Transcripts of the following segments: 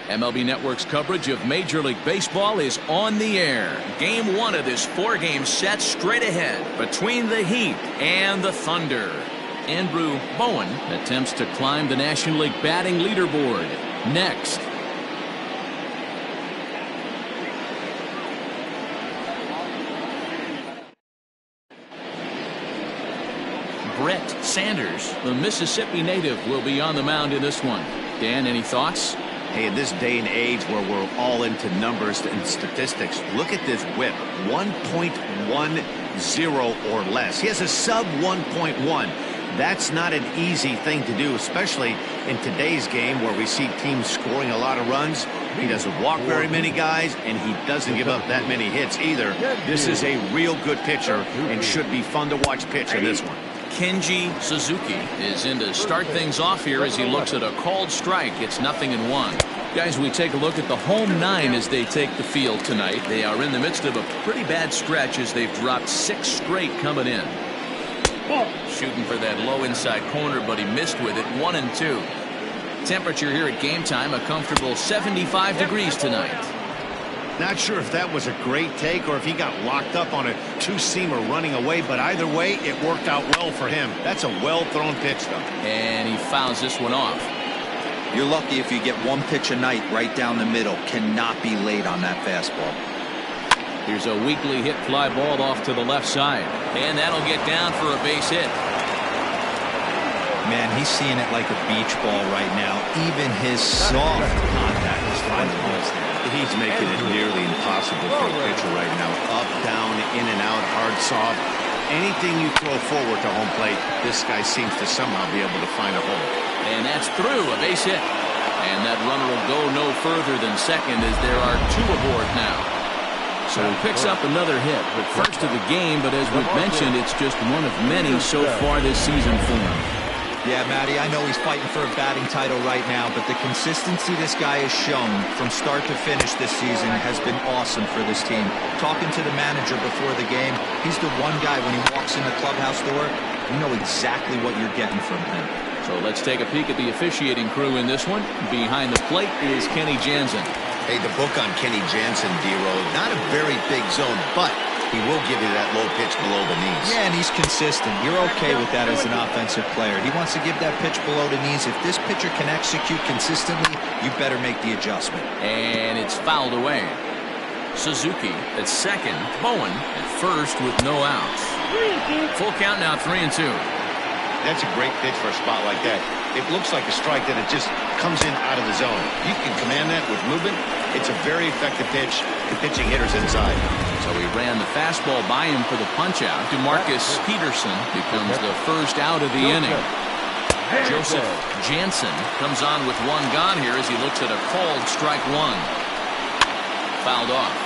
MLB Network's coverage of Major League Baseball is on the air. Game 1 of this 4-game set straight ahead between the Heat and the Thunder. Andrew Bowen attempts to climb the National League batting leaderboard. Next. Brett Sanders, the Mississippi native, will be on the mound in this one. Dan, any thoughts? Hey, in this day and age where we're all into numbers and statistics, look at this whip. 1.10 or less. He has a sub 1.1. That's not an easy thing to do, especially in today's game where we see teams scoring a lot of runs. He doesn't walk very many guys, and he doesn't give up that many hits either. This is a real good pitcher and should be fun to watch pitch in this one. Kenji Suzuki is in to start things off here as he looks at a called strike. It's 0-1. Guys, we take a look at the home 9 as they take the field tonight. They are in the midst of a pretty bad stretch as they've dropped 6 straight coming in. Shooting for that low inside corner, but he missed with it. 1-2. Temperature here at game time, a comfortable 75 degrees tonight. Not sure if that was a great take or if he got locked up on a two-seamer running away, but either way, it worked out well for him. That's a well-thrown pitch, though. And he fouls this one off. You're lucky if you get one pitch a night right down the middle. Cannot be late on that fastball. Here's a weakly hit fly ball off to the left side. And that'll get down for a base hit. Man, he's seeing it like a beach ball right now. Even his soft contact is fine. He's making it nearly impossible for a pitcher right now. Up, down, in and out, hard, soft. Anything you throw forward to home plate, this guy seems to somehow be able to find a hole. And that's through, a base hit. And that runner will go no further than second as there are 2 aboard now. So he picks up another hit, but first of the game, but as we've mentioned, it's just one of many so far this season for him. Yeah, Matty, I know he's fighting for a batting title right now, but the consistency this guy has shown from start to finish this season has been awesome for this team. Talking to the manager before the game, he's the one guy when he walks in the clubhouse door, you know exactly what you're getting from him. So let's take a peek at the officiating crew in this one. Behind the plate is Kenny Jansen. Hey, the book on Kenny Jansen, D-Row, not a very big zone, but he will give you that low pitch below the knees. Yeah, and he's consistent. You're okay with that as an offensive player. He wants to give that pitch below the knees. If this pitcher can execute consistently, you better make the adjustment. And it's fouled away. Suzuki at second. Bowen at first with no outs. Full count now, 3-2. That's a great pitch for a spot like that. It looks like a strike that it just comes in out of the zone. You can command that with movement. It's a very effective pitch to pitching hitters inside. So he ran the fastball by him for the punch-out. DeMarcus Peterson becomes the first out of the inning. Joseph Jansen comes on with 1 gone here as he looks at a called strike 1. Fouled off.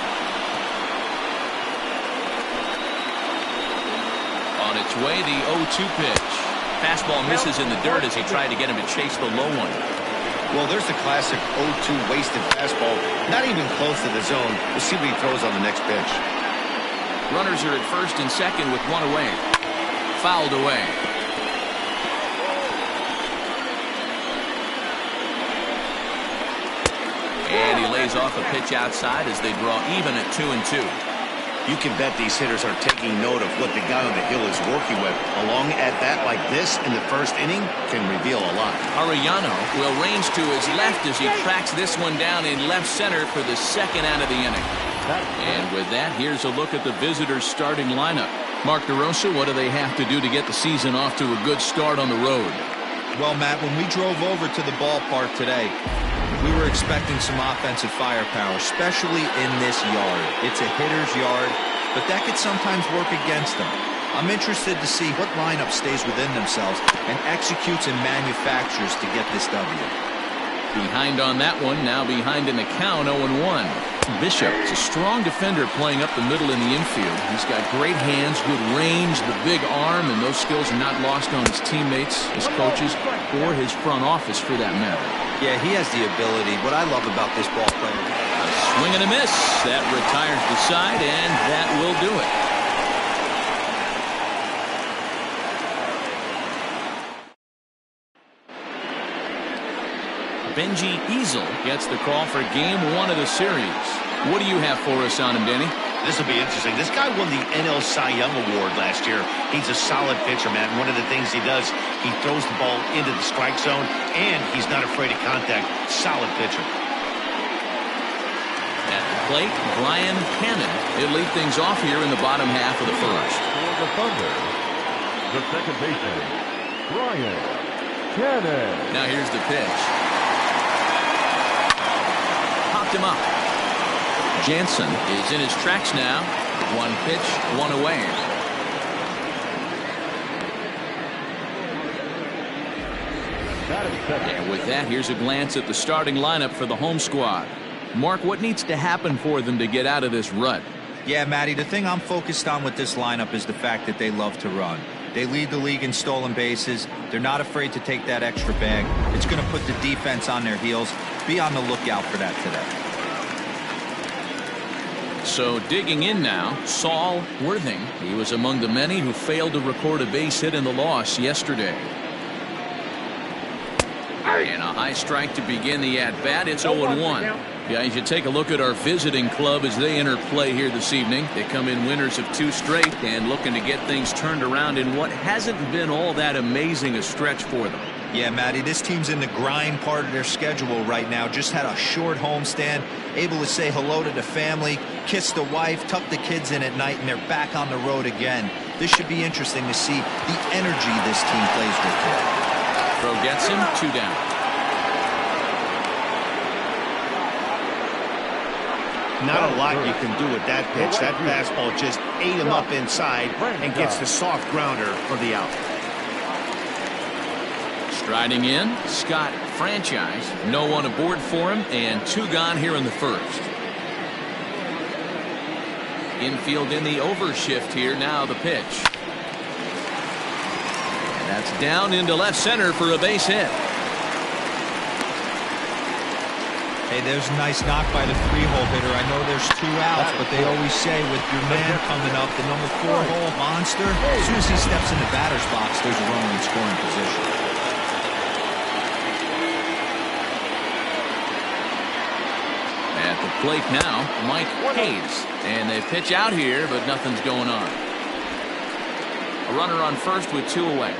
On its way, the 0-2 pitch. Fastball misses in the dirt as he tried to get him to chase the low one. Well, there's the classic 0-2 wasted fastball. Not even close to the zone. We'll see what he throws on the next pitch. Runners are at first and second with 1 away. Fouled away. And he lays off a pitch outside as they draw even at 2-2. You can bet these hitters are taking note of what the guy on the hill is working with. A long at-bat like this in the first inning can reveal a lot. Arellano will range to his left as he tracks this one down in left center for the second out of the inning. And with that, here's a look at the visitors' starting lineup. Mark DeRosa, what do they have to do to get the season off to a good start on the road? Well, Matt, when we drove over to the ballpark today, we were expecting some offensive firepower, especially in this yard. It's a hitter's yard, but that could sometimes work against them. I'm interested to see what lineup stays within themselves and executes and manufactures to get this W. Behind on that one, now behind in the count, 0-1. Bishop is a strong defender playing up the middle in the infield. He's got great hands, good range, the big arm, and those skills are not lost on his teammates, his coaches, or his front office for that matter. Yeah, he has the ability. What I love about this ball player. A swing and a miss. That retires the side, and that will do it. Benji Easel gets the call for game 1 of the series. What do you have for us on him, Denny? This will be interesting. This guy won the NL Cy Young Award last year. He's a solid pitcher, man. One of the things he does, he throws the ball into the strike zone, and he's not afraid of contact. Solid pitcher. At the plate, Brian Cannon. He'll lead things off here in the bottom half of the first. For the Thunder, the second baseman, Brian Cannon. Now here's the pitch. Popped him up. Jansen is in his tracks now. 1 pitch, 1 away. And with that, here's a glance at the starting lineup for the home squad. Mark, what needs to happen for them to get out of this rut? Yeah, Matty, the thing I'm focused on with this lineup is the fact that they love to run. They lead the league in stolen bases. They're not afraid to take that extra bag. It's going to put the defense on their heels. Be on the lookout for that today. So digging in now, Saul Worthing. He was among the many who failed to record a base hit in the loss yesterday. And a high strike to begin the at-bat. It's 0-1. Guys, you take a look at our visiting club as they enter play here this evening. They come in winners of 2 straight and looking to get things turned around in what hasn't been all that amazing a stretch for them. Yeah, Matty, this team's in the grind part of their schedule right now. Just had a short homestand, able to say hello to the family, kiss the wife, tuck the kids in at night, and they're back on the road again. This should be interesting to see the energy this team plays with today. Throw gets him, 2 down. Not a lot you can do with that pitch. That fastball just ate him up inside and gets the soft grounder for the out. Striding in, Scott Franchise. No one aboard for him, and 2 gone here in the first. Infield in the overshift here. Now the pitch. And that's down into left center for a base hit. Hey, there's a nice knock by the 3-hole hitter. I know there's 2 outs, but they always say with your man coming up, the number 4-hole monster, as soon as he steps in the batter's box, there's a runner in scoring position. At the plate now, Mike Hayes. And they pitch out here, but nothing's going on. A runner on first with 2 away.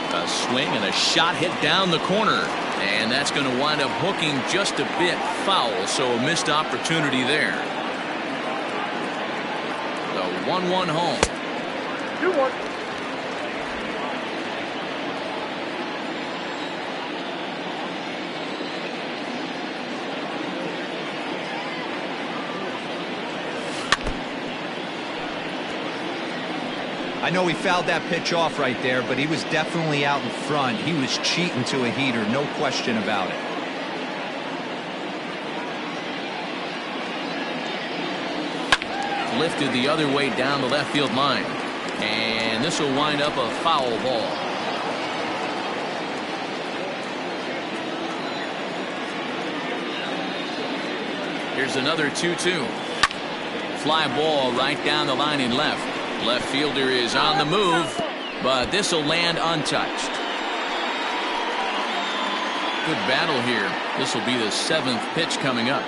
A swing and a shot hit down the corner. And that's going to wind up hooking just a bit foul, so a missed opportunity there. The 1-1 home. 2-1. I know he fouled that pitch off right there, but he was definitely out in front. He was cheating to a heater, no question about it. Lifted the other way down the left field line. And this will wind up a foul ball. Here's another 2-2. Fly ball right down the line in left. Left fielder is on the move, but this will land untouched. Good battle here. This will be the 7th pitch coming up.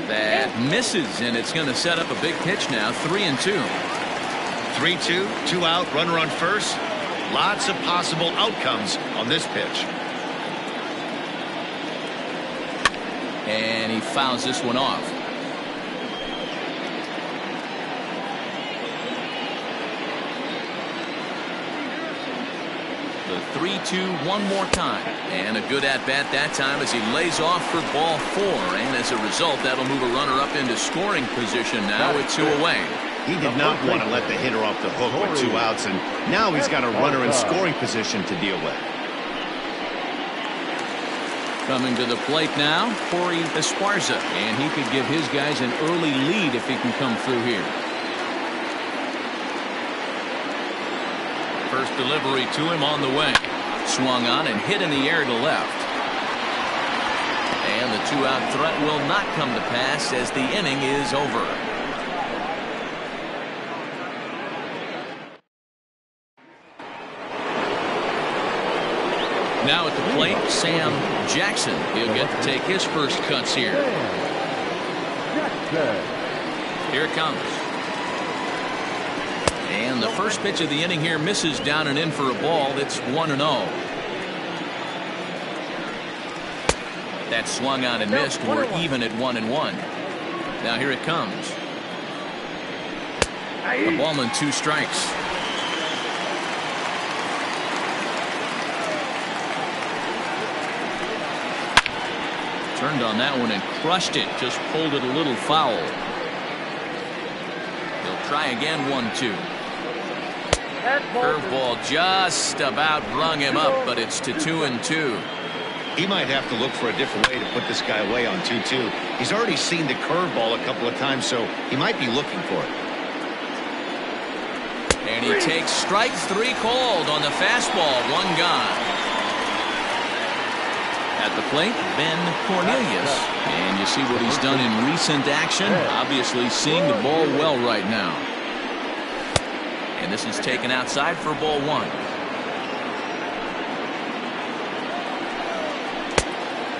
That misses, and it's going to set up a big pitch now. 3-2. 3-2, 2 out, runner on first. Lots of possible outcomes on this pitch. And he fouls this one off. The 3-2 one more time. And a good at-bat that time as he lays off for ball 4. And as a result, that'll move a runner up into scoring position now with 2 away. He did not want to let the hitter off the hook with 2 outs, and now he's got a runner in scoring position to deal with. Coming to the plate now, Corey Esparza, and he could give his guys an early lead if he can come through here. First delivery to him on the way. Swung on and hit in the air to left. And the two-out threat will not come to pass as the inning is over. Now at the plate, Sam Jackson. He'll get to take his first cuts here. Here it comes. And the first pitch of the inning here misses down and in for a ball. It's 1-0. That swung on and missed. We're even at 1-1. Now here it comes. A ball and 2 strikes. Turned on that one and crushed it. Just pulled it a little foul. He'll try again. 1-2. Curveball just about rung him up, but it's to 2-2. He might have to look for a different way to put this guy away on 2-2. He's already seen the curveball a couple of times, so he might be looking for it. And he takes strike 3 called on the fastball. 1 gone. At the plate, Ben Cornelius. And you see what he's done in recent action. Obviously seeing the ball well right now. And this is taken outside for ball 1.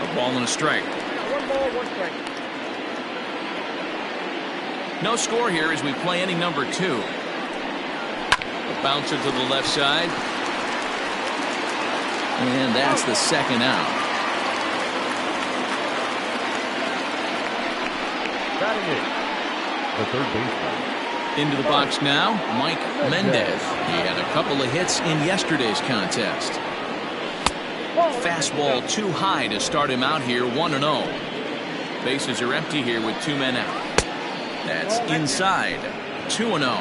A ball and a strike. 1 ball, 1 strike. No score here as we play inning number 2. A bouncer to the left side. And that's the second out. Batting it, the third baseman. Into the box now, Mike Mendez. He had a couple of hits in yesterday's contest. Fastball too high to start him out here. 1-0. Bases are empty here with 2 men out. That's inside. 2-0.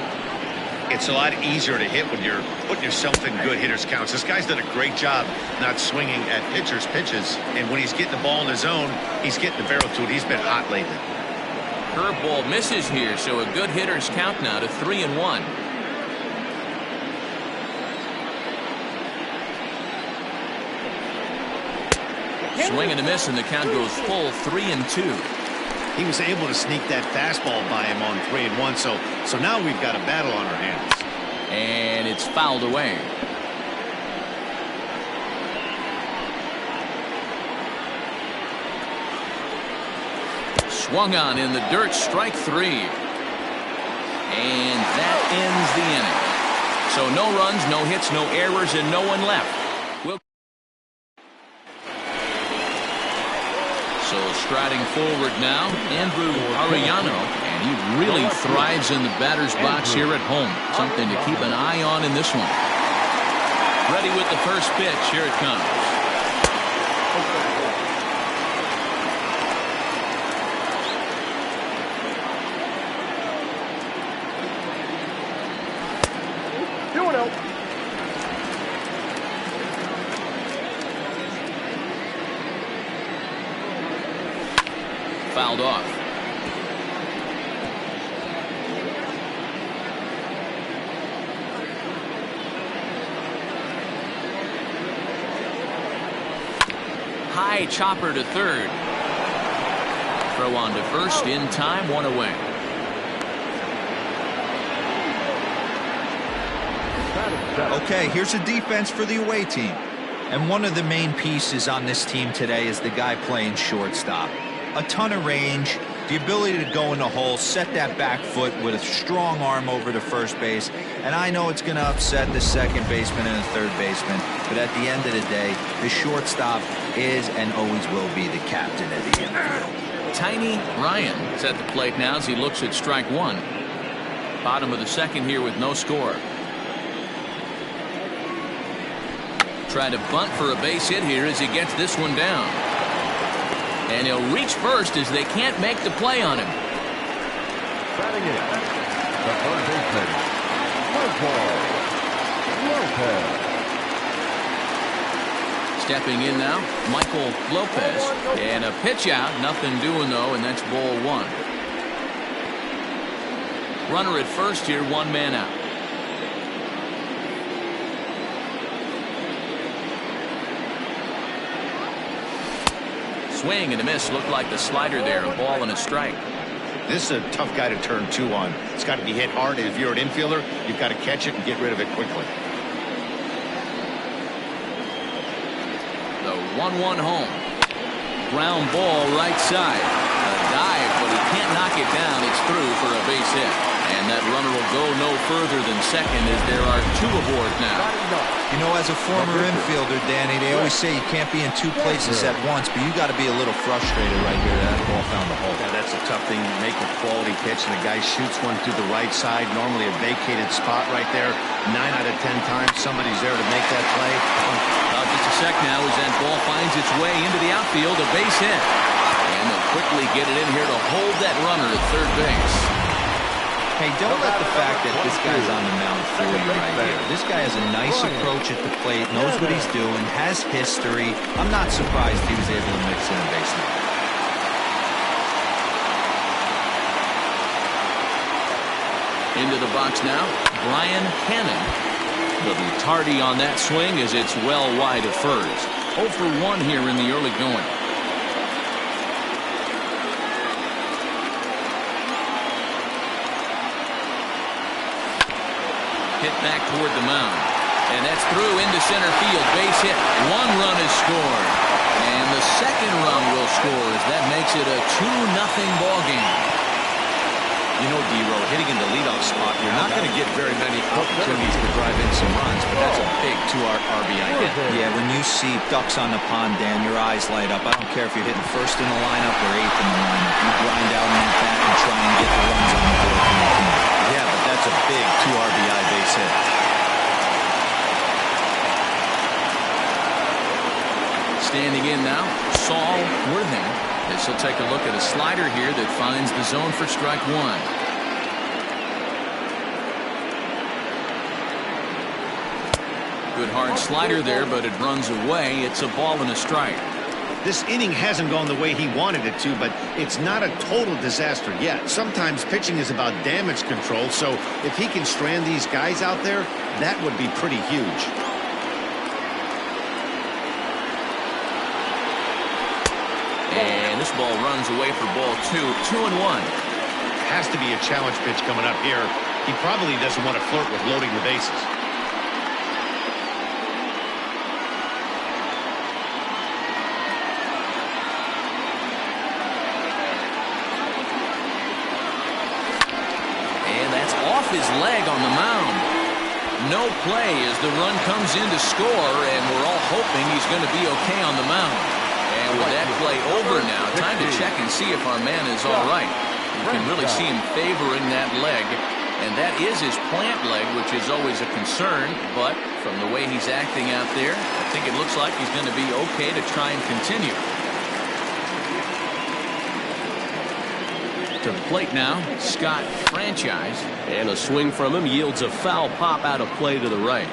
It's a lot easier to hit when you're putting yourself in good hitters counts. This guy's done a great job not swinging at pitchers' pitches, and when he's getting the ball in his zone, he's getting the barrel to it. He's been hot lately. Curveball misses here, so a good hitter's count now to 3-1. Swing and a miss, and the count goes full 3-2. He was able to sneak that fastball by him on 3-1, so now we've got a battle on our hands. And it's fouled away. Swung on in the dirt, strike 3. And that ends the inning. So no runs, no hits, no errors, and no one left. So striding forward now, Andrew Arellano, and he really thrives in the batter's box here at home. Something to keep an eye on in this one. Ready with the first pitch. Here it comes. Fouled off. High chopper to third. Throw on to first in time, 1 away. Okay, here's a defense for the away team. And one of the main pieces on this team today is the guy playing shortstop. A ton of range, the ability to go in the hole, set that back foot with a strong arm over to first base. And I know it's going to upset the second baseman and the third baseman, but at the end of the day, the shortstop is and always will be the captain of the infield. Tiny Ryan is at the plate now as he looks at strike 1. Bottom of the second here with no score. Try to bunt for a base hit here as he gets this one down. And he'll reach first as they can't make the play on him. Batting in, the third baseman, Michael Lopez. Stepping in now, Michael Lopez. And a pitch out, nothing doing though, and that's ball 1. Runner at first here, 1 man out. Swing and a miss. Looked like the slider there. A ball and a strike. This is a tough guy to turn two on. It's got to be hit hard. If you're an infielder, you've got to catch it and get rid of it quickly. The 1-1 home. Ground ball right side. A dive, but he can't knock it down. It's through for a base hit. And that runner will go no further than second as there are two aboard now. You know, as a former infielder, Danny, they always say you can't be in two places at once, but you got to be a little frustrated right here. That ball found the hole. Yeah, that's a tough thing. Make a quality pitch, and the guy shoots one to the right side. Normally a vacated spot right there. 9 out of 10 times, somebody's there to make that play. Just a sec now as that ball finds its way into the outfield. A base hit. And they'll quickly get it in here to hold that runner at third base. Hey, don't let the fact that this guy's on the mound fool you right here. This guy has a nice approach at the plate, knows what he's doing, has history. I'm not surprised he was able to mix in a base hit. Into the box now, Brian Cannon. Little tardy on that swing as it's well wide of first. 0 for 1 here in the early going. Hit back toward the mound. And that's through into center field. Base hit. 1 run is scored. And the second run will score as that makes it a 2-0 ball game. You know, D-Row, hitting in the leadoff spot, you're not going to get very many opportunities to drive in some runs, but that's a big 2 RBI hit. Yeah, when you see ducks on the pond, Dan, your eyes light up. I don't care if you're hitting first in the lineup or 8th in the lineup. You grind out in that bat and try and get the runs on the board for your team. Yeah, but that's a big 2 RBI base hit. Standing in now, Saul Worthing. This will take a look at a slider here that finds the zone for strike 1. Good hard slider there, but it runs away. It's a ball and a strike. This inning hasn't gone the way he wanted it to, but it's not a total disaster yet. Sometimes pitching is about damage control, so if he can strand these guys out there, that would be pretty huge. And this ball runs away for ball 2. 2-1. Has to be a challenge pitch coming up here. He probably doesn't want to flirt with loading the bases. His leg on the mound. No play as the run comes in to score, and we're all hoping he's going to be okay on the mound. And with that play over now, time to check and see if our man is all right. You can really see him favoring that leg, and that is his plant leg, which is always a concern, but from the way he's acting out there, I think it looks like he's going to be okay to try and continue. To the plate now, Scott Franchise. And a swing from him yields a foul pop out of play to the right.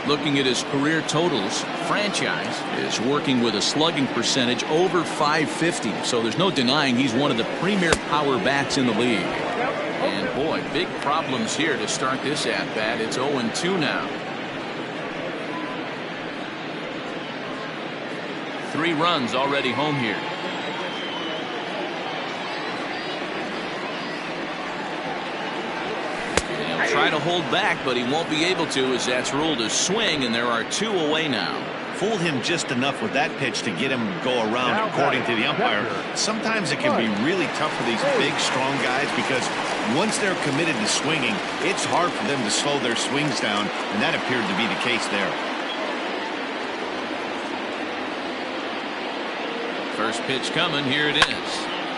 Looking at his career totals, Franchise is working with a slugging percentage over .550. So there's no denying he's one of the premier power bats in the league. And boy, big problems here to start this at-bat. It's 0-2 now. 3 runs already home here. Try to hold back, but he won't be able to as that's ruled a swing, and there are 2 away now. Fooled him just enough with that pitch to get him to go around, according to the umpire. Sometimes it can be really tough for these big, strong guys because once they're committed to swinging, it's hard for them to slow their swings down, and that appeared to be the case there. First pitch coming. Here it is.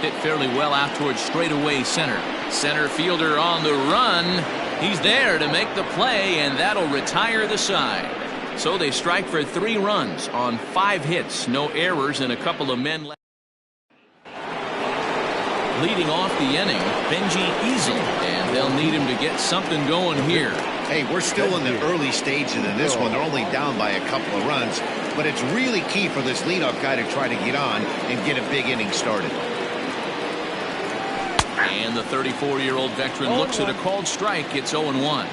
Hit fairly well out towards straightaway center. Center fielder on the run. He's there to make the play, and that'll retire the side. So they strike for 3 runs on 5 hits. No errors and a couple of men left. Leading off the inning, Benji Easel, and they'll need him to get something going here. Hey, we're still in the early stages of this one. They're only down by a couple of runs, but it's really key for this leadoff guy to try to get on and get a big inning started. And the 34-year-old veteran looks at a called strike. It's 0-1.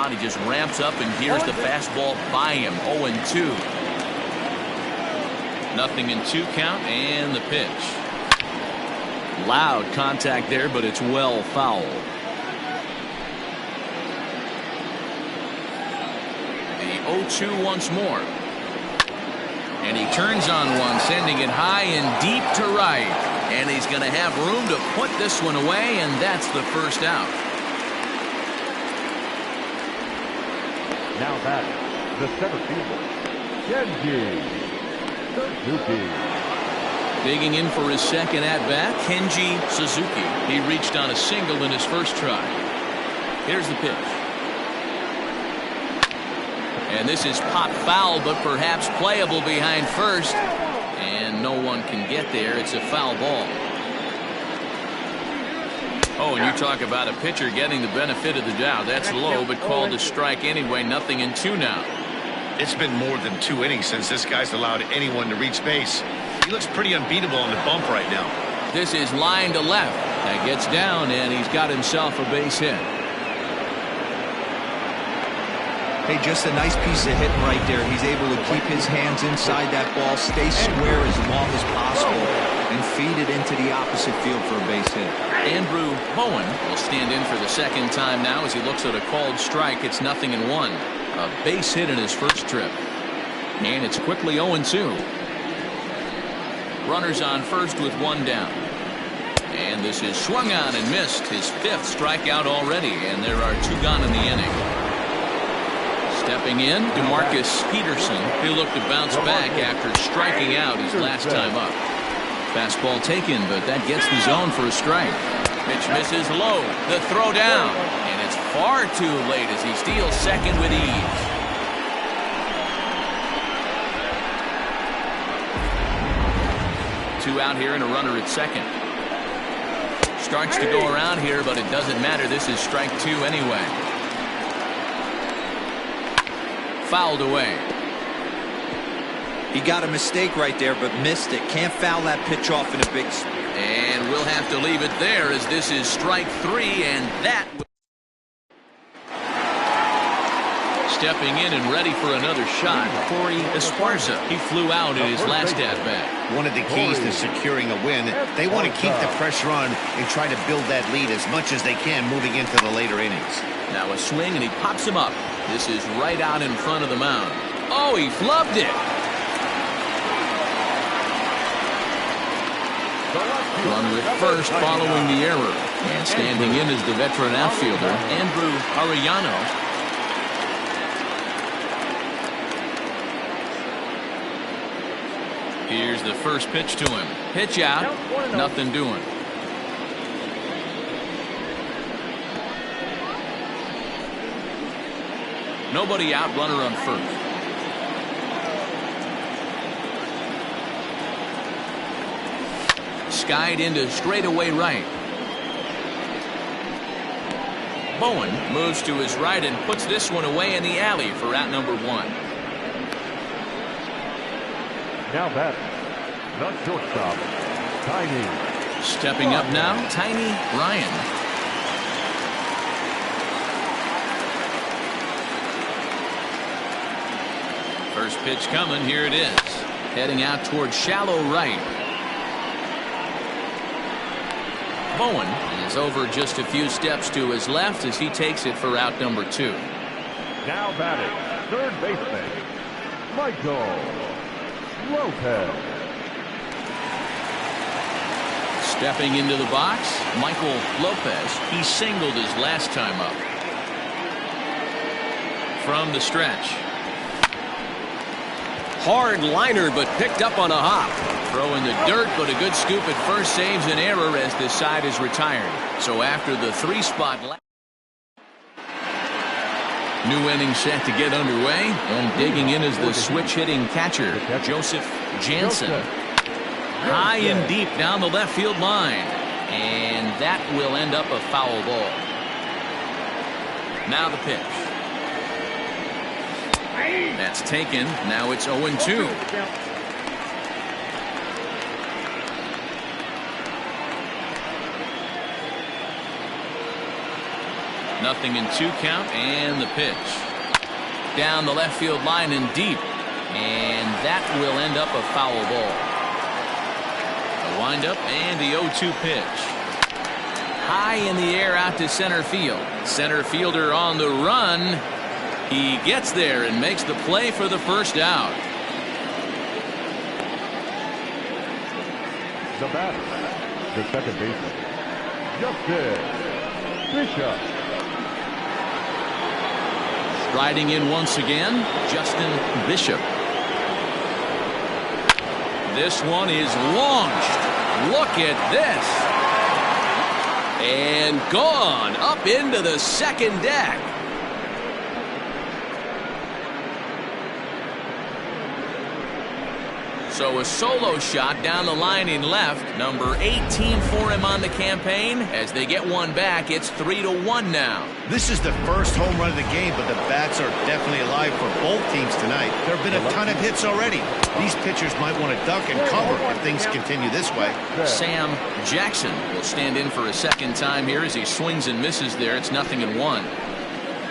He just ramps up, and here's the fastball by him. 0-2. 0-2 count and the pitch. Loud contact there, but it's well fouled. The 0-2 once more. And he turns on one, sending it high and deep to right. And he's going to have room to put this one away, and that's the first out. Now batting, the center fielder, Kenji Suzuki. Digging in for his second at-bat, Kenji Suzuki. He reached on a single in his first try. Here's the pitch. And this is pop foul, but perhaps playable behind first. And no one can get there. It's a foul ball. Oh, and you talk about a pitcher getting the benefit of the doubt. That's low, but called a strike anyway. 0-2 now. It's been more than 2 innings since this guy's allowed anyone to reach base. He looks pretty unbeatable on the bump right now. This is line to left. That gets down, and he's got himself a base hit. Hey, just a nice piece of hitting right there. He's able to keep his hands inside that ball, stay square as long as possible, and feed it into the opposite field for a base hit. Andrew Bowen will stand in for the second time now as he looks at a called strike. It's 0-1. A base hit in his first trip. And it's quickly 0-2. Runners on first with one down. And this is swung on and missed. His 5th strikeout already, and there are 2 gone in the inning. Stepping in, DeMarcus Peterson. He'll look to bounce back after striking out his last time up. Fastball taken, but that gets the zone for a strike. Pitch misses low. The throw down. And it's far too late as he steals second with ease. Two out here and a runner at second. Starts to go around here, but it doesn't matter. This is strike 2 anyway. Fouled away. He got a mistake right there, but missed it. Can't foul that pitch off in a big speed. And we'll have to leave it there as this is strike 3, and that. Stepping in and ready for another shot, Corey Esparza. He flew out in his last at-bat. One of the keys to securing a win, they want to keep the pressure on and try to build that lead as much as they can moving into the later innings. Now a swing, and he pops him up. This is right out in front of the mound. Oh, he flubbed it. Runner at first following the error. And standing in is the veteran outfielder, Andrew Arellano. Here's the first pitch to him. Pitch out. Nothing doing. Nobody out, runner on first. Skied into straightaway right. Bowen moves to his right and puts this one away in the alley for out number 1. Now batting, the shortstop, Tiny. Stepping up now, Tiny Ryan. First pitch coming. Here it is. Heading out towards shallow right. Bowen is over just a few steps to his left as he takes it for out number 2. Now batting, third baseman, Michael Lopez. Stepping into the box, Michael Lopez. He singled his last time up. From the stretch. Hard liner, but picked up on a hop. Throw in the dirt, but a good scoop at first saves an error as this side is retired. So after the 3-spot new inning set to get underway, and digging in is the switch-hitting catcher, Joseph Jansen. High and deep down the left field line. And that will end up a foul ball. Now the pitch. That's taken. Now it's 0-2. Nothing in 2 count, and the pitch. Down the left field line and deep. And that will end up a foul ball. The windup and the 0-2 pitch. High in the air out to center field. Center fielder on the run. He gets there and makes the play for the first out. The batter, the second baseman, Justin Bishop. Striding in once again, Justin Bishop. This one is launched. Look at this. And gone up into the second deck. So a solo shot down the line in left. Number 18 for him on the campaign. As they get one back, it's 3-1 now. This is the first home run of the game, but the bats are definitely alive for both teams tonight. There have been a ton of hits already. These pitchers might want to duck and cover if things continue this way. Sam Jackson will stand in for a second time here as he swings and misses there. It's 0-1.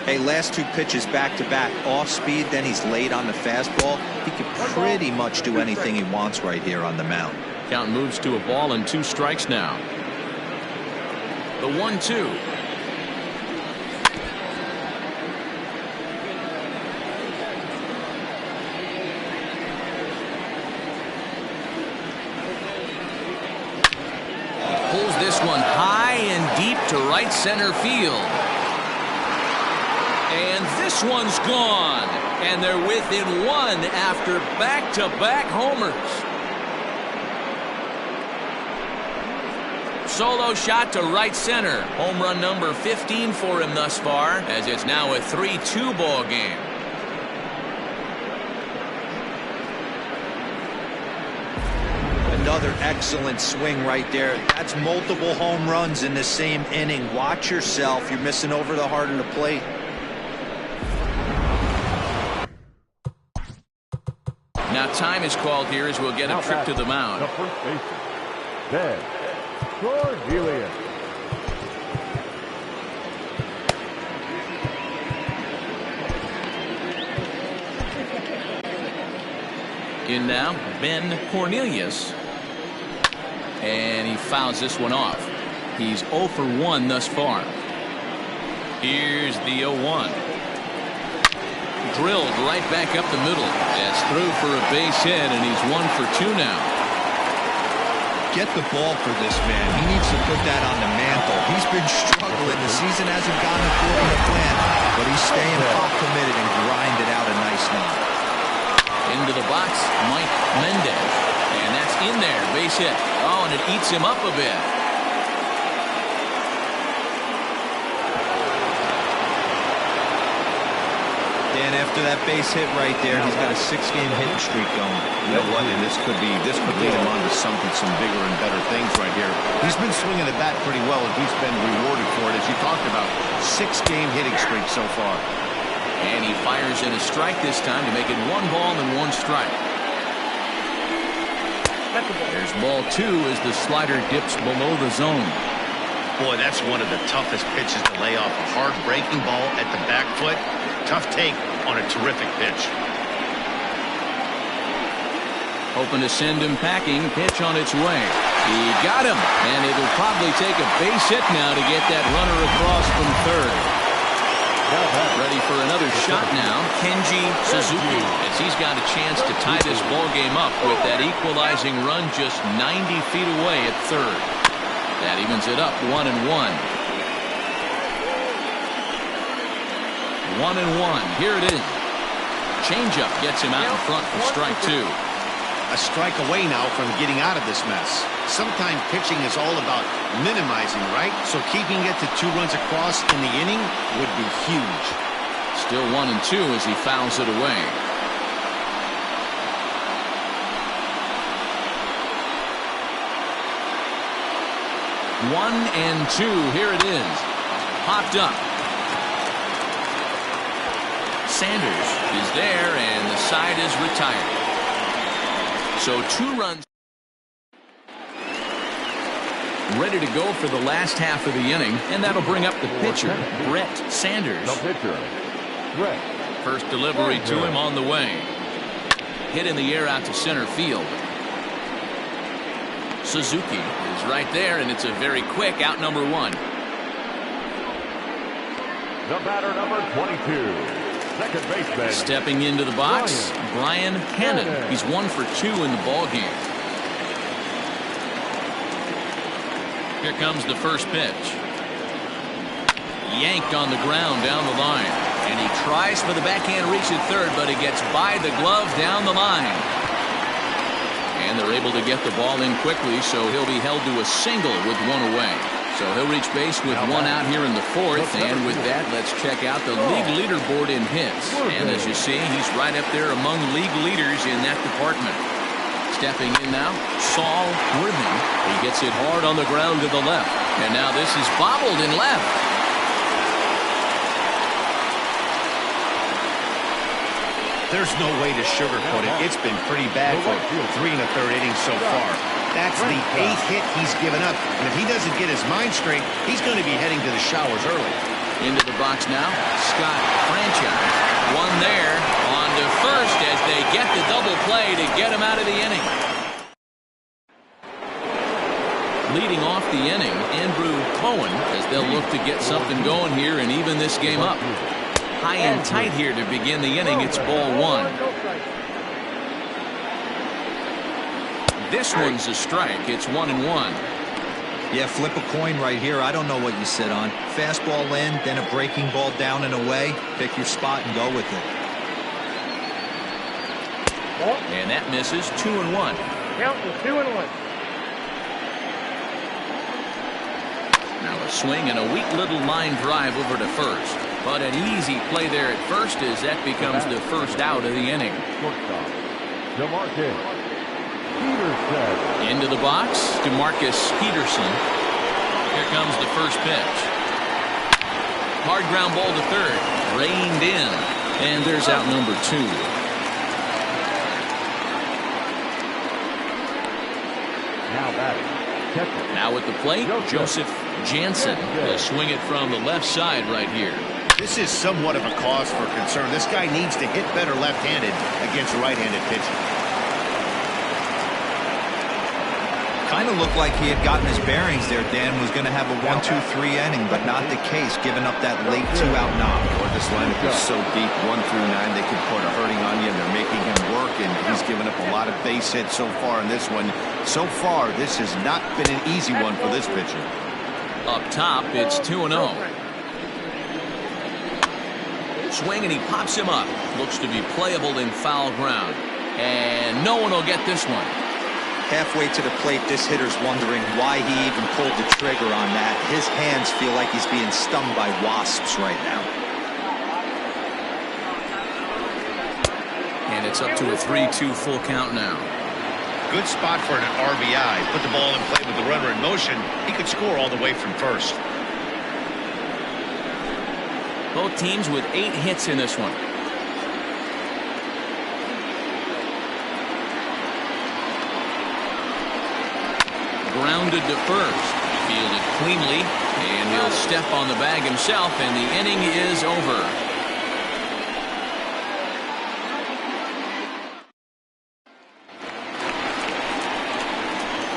Hey, last two pitches back-to-back off speed, then he's late on the fastball. He can pretty much do anything he wants right here on the mound. Count moves to a ball and 2 strikes now. The 1-2. Pulls this one high and deep to right center field. And this one's gone. And they're within 1 after back-to-back homers. Solo shot to right center. Home run number 15 for him thus far, as it's now a 3-2 ball game. Another excellent swing right there. That's multiple home runs in the same inning. Watch yourself. You're missing over the heart of the plate. Now time is called here as we'll get a trip to the mound. The first baseman, Ted Cornelius. In now, Ben Cornelius. And he fouls this one off. He's 0 for 1 thus far. Here's the 0-1. Drilled right back up the middle. That's through for a base hit, and he's 1 for 2 now. Get the ball for this man. He needs to put that on the mantle. He's been struggling. The season hasn't gone according to plan, but he's staying committed and grinded out a nice knock. Into the box, Mike Mendez. And that's in there. Base hit. Oh, and it eats him up a bit. Dan, after that base hit right there, he's got a 6-game hitting streak going. You know what? And this could lead him on to some bigger and better things right here. He's been swinging the bat pretty well, and he's been rewarded for it, as you talked about. 6-game hitting streak so far. And he fires in a strike this time to make it 1 ball and 1 strike. There's ball 2 as the slider dips below the zone. Boy, that's one of the toughest pitches to lay off. A hard breaking ball at the back foot. Tough take on a terrific pitch. Hoping to send him packing. Pitch on its way. He got him. And it'll probably take a base hit now to get that runner across from third. Ready for another shot now, Kenji Suzuki, as he's got a chance to tie this ball game up with that equalizing run just 90 feet away at third. That evens it up 1-1. 1-1. Here it is. Changeup gets him out in front for strike 2. A strike away now from getting out of this mess. Sometimes pitching is all about minimizing, right? So keeping it to 2 runs across in the inning would be huge. Still 1-2 as he fouls it away. One and 2. Here it is. Popped up. Sanders is there, and the side is retired. So 2 runs. Ready to go for the last half of the inning, and that'll bring up the pitcher, Brett Sanders. The pitcher, Brett. First delivery to him on the way. hit in the air out to center field. Suzuki is right there, and it's a very quick out, number 1. The batter, number 22, second baseman. Stepping into the box, Brian Hannon. He's 1 for 2 in the ball game. Here comes the first pitch. Yanked on the ground down the line. And he tries for the backhand reach at third, but it gets by the glove down the line. And they're able to get the ball in quickly, so he'll be held to a single with 1 away. So he'll reach base with 1 out here in the 4th. And with that, let's check out the league leaderboard in hits. And as you see, he's right up there among league leaders in that department. Stepping in now, Saul Worthing. He gets it hard on the ground to the left. And now this is bobbled in left. There's no way to sugarcoat it. It's been pretty bad for 3 1/3 innings so far. That's the 8th hit he's given up. And if he doesn't get his mind straight, he's going to be heading to the showers early. Into the box now, Scott Franchise. 1 there, on to first as they get the double play to get him out of the inning. Leading off the inning, Andrew Cohen, as they'll look to get something going here and even this game up. High and tight here to begin the inning. It's ball 1. This one's a strike. It's 1-1. Yeah, flip a coin right here. I don't know what you sit on. Fastball in, then a breaking ball down and away. Pick your spot and go with it. And that misses. 2-1. Count was 2-1. Now a swing and a weak little line drive over to first. But an easy play there at first as that becomes the first out of the inning. Shortstop, DeMarcus Peterson. Into the box, DeMarcus Peterson. Here comes the first pitch. Hard ground ball to third. Reined in. And there's out number 2. Now batting, catcher. Now at the plate, Joseph Jansen will swing it from the left side right here. This is somewhat of a cause for concern. This guy needs to hit better left-handed against right-handed pitching. Kind of looked like he had gotten his bearings there. Dan was going to have a 1-2-3 inning, but not the case, giving up that late 2-out knock. Or this lineup is so deep, 1 through 9, they could put a hurting on you, and they're making him work, and he's given up a lot of base hits so far in this one. So far, this has not been an easy one for this pitcher. Up top, it's 2-0. Swing, and he pops him up. Looks to be playable in foul ground. And no one will get this one. Halfway to the plate, this hitter's wondering why he even pulled the trigger on that. His hands feel like he's being stung by wasps right now. And it's up to a 3-2 full count now. Good spot for an RBI. Put the ball in play with the runner in motion. He could score all the way from first. Both teams with 8 hits in this one. Grounded to first. Fielded cleanly, and he'll step on the bag himself, and the inning is over.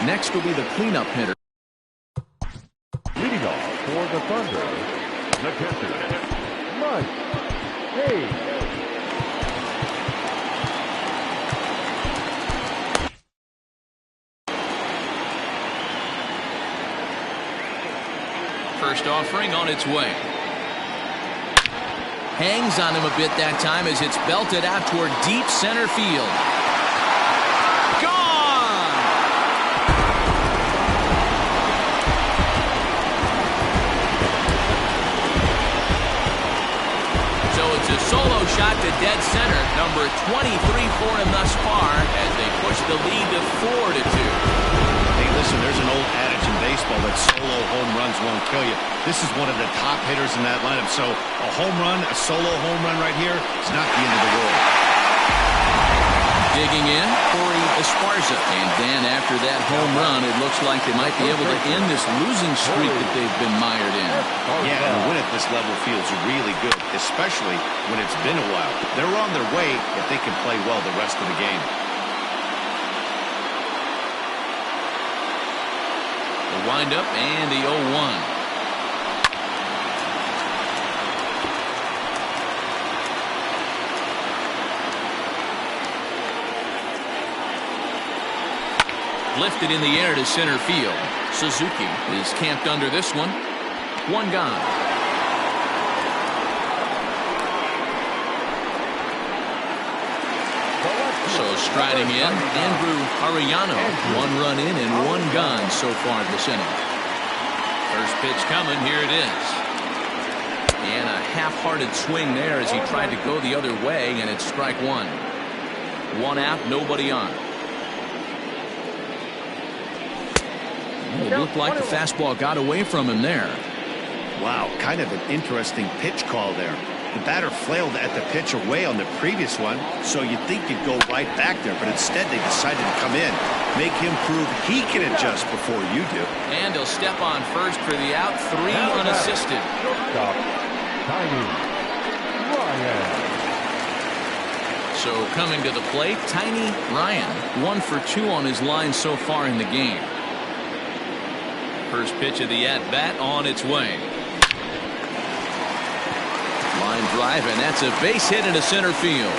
Next will be the cleanup hitter. Leading off for the Thunder, the catcher, Mike Hayes. First offering on its way. Hangs on him a bit that time as it's belted out toward deep center field. Gone! So it's a solo shot to dead center. Number 23 for him thus far as they push the lead to 4-2. Hey, listen, there's an old adage in baseball that solo home runs won't kill you. This is one of the top hitters in that lineup. So a home run, a solo home run right here, it's not the end of the world. Digging in, Corey Esparza. And Dan, after that home run, it looks like they might be able to end this losing streak that they've been mired in. Yeah, and a win at this level feels really good, especially when it's been a while. They're on their way if they can play well the rest of the game. The windup and the 0-1. Lifted in the air to center field. Suzuki is camped under this one. One gone. So striding in, Andrew Arellano. One run in and one gone so far this inning. First pitch coming. Here it is. And a half-hearted swing there as he tried to go the other way, and it's strike one. One out, nobody on. It looked like the fastball got away from him there. Wow, kind of an interesting pitch call there. The batter flailed at the pitch away on the previous one, so you'd think you'd go right back there, but instead they decided to come in, make him prove he can adjust before you do. And he'll step on first for the out, 3 unassisted. Stop. Tiny Ryan. So coming to the plate, Tiny Ryan, 1 for 2 on his line so far in the game. First pitch of the at-bat on its way. Line drive, and that's a base hit into center field.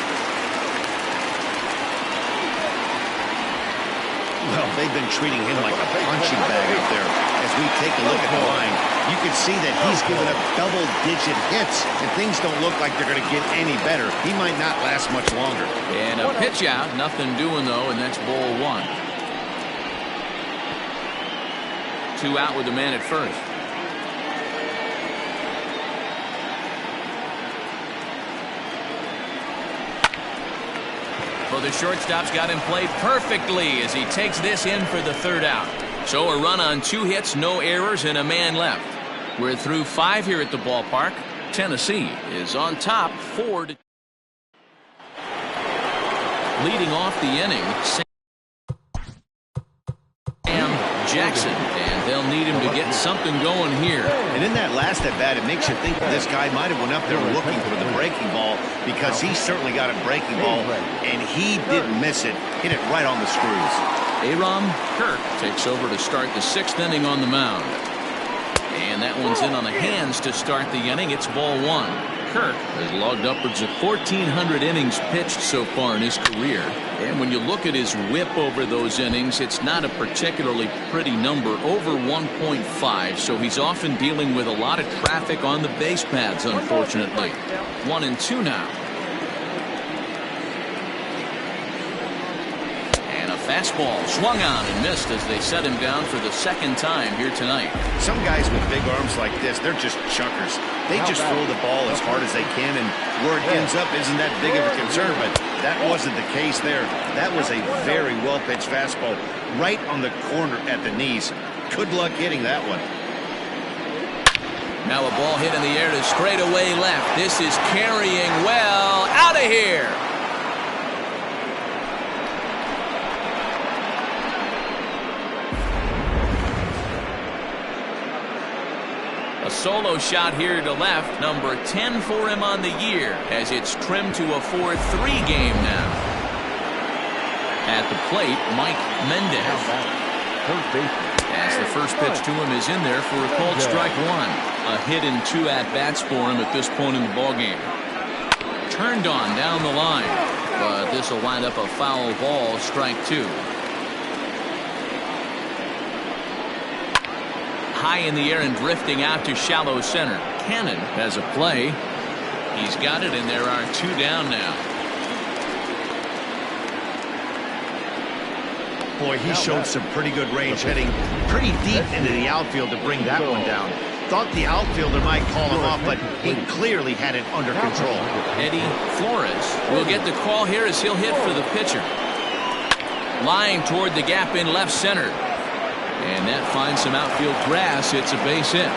Well, they've been treating him like a punching bag up there. As we take a look at the line, you can see that he's given up double-digit hits, and things don't look like they're going to get any better. He might not last much longer. And a pitch out, nothing doing though, and that's ball 1. 2 out with the man at first. Well, the shortstop's got him played perfectly as he takes this in for the 3rd out. So a run on 2 hits, no errors, and a man left. We're through 5 here at the ballpark. Tennessee is on top 4-2. Leading off the inning, Sam Jackson, and they'll need him to get something going here. And in that last at bat, it makes you think that this guy might have went up there looking for the breaking ball, because he certainly got a breaking ball, and he didn't miss it. Hit it right on the screws. Aram Kirk takes over to start the 6th inning on the mound. And that one's in on the hands to start the inning. It's ball 1. Kirk has logged upwards of 1,400 innings pitched so far in his career. And when you look at his whip over those innings, it's not a particularly pretty number, over 1.5. So he's often dealing with a lot of traffic on the base paths, unfortunately. 1-2 now. Fastball swung on and missed as they set him down for the 2nd time here tonight. Some guys with big arms like this, they're just chuckers. They just throw the ball as hard as they can, and where it ends up isn't that big of a concern, but that wasn't the case there. That was a very well-pitched fastball right on the corner at the knees. Good luck hitting that one. Now a ball hit in the air to straightaway left. This is carrying well. Out of here. A solo shot here to left, number 10 for him on the year, as it's trimmed to a 4-3 game now. At the plate, Mike Mendez. As the first pitch to him is in there for a called strike 1. A hit and 2 at-bats for him at this point in the ballgame. Turned on down the line, but this will wind up a foul ball, strike 2. High in the air and drifting out to shallow center. Cannon has a play. He's got it, and there are 2 down now. Boy, he showed some pretty good range, heading pretty deep into the outfield to bring that one down. Thought the outfielder might call him off, but he clearly had it under control. Eddie Flores will get the call here as he'll hit for the pitcher. Lying toward the gap in left center. And that finds some outfield grass. It's a base hit.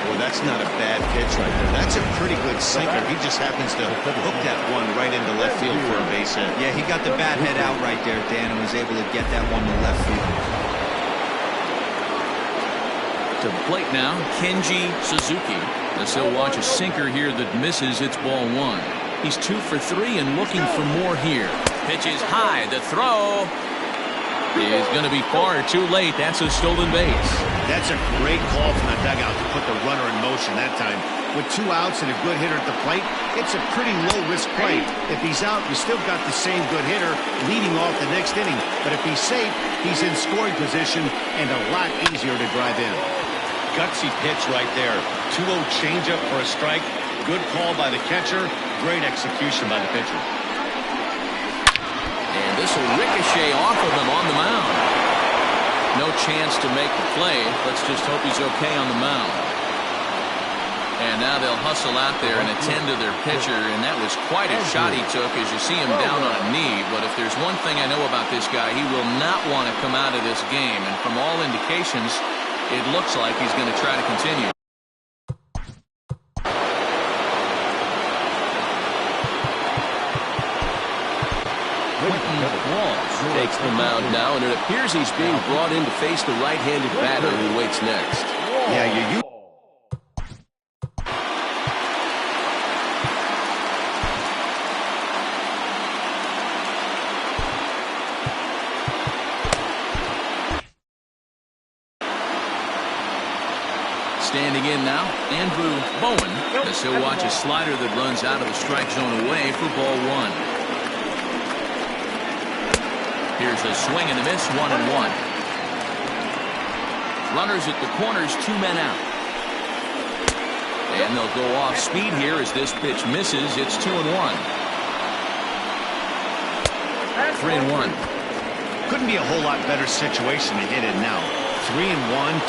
Well, that's not a bad pitch right there. That's a pretty good sinker. He just happens to hook that one right into left field for a base hit. Yeah, he got the bat head out right there, Dan, and was able to get that one to left field. To the plate now, Kenji Suzuki. As he'll watch a sinker here that misses. It's ball one. He's 2 for 3 and looking for more here. Pitch is high. The throw is going to be far too late. That's a stolen base. That's a great call from the dugout to put the runner in motion that time. With 2 outs and a good hitter at the plate, it's a pretty low-risk play. If he's out, you still got the same good hitter leading off the next inning. But if he's safe, he's in scoring position and a lot easier to drive in. Gutsy pitch right there. 2-0 changeup for a strike. Good call by the catcher. Great execution by the pitcher. And this will ricochet off of him on the mound. No chance to make the play. Let's just hope he's okay on the mound. And now they'll hustle out there and attend to their pitcher, and that was quite a shot he took as you see him down on a knee. But if there's one thing I know about this guy, he will not want to come out of this game. And from all indications, it looks like he's going to try to continue. Quentin Walls takes the mound now, and it appears he's being brought in to face the right-handed batter who waits next. Yeah, you Standing in now, Andrew Bowen, as he'll watch a slider that runs out of the strike zone away for ball one. Here's a swing and a miss, 1-1. Runners at the corners, 2 men out. And they'll go off speed here as this pitch misses. It's 2-1. 3-1. couldn't be a whole lot better situation to hit it now. 3-1,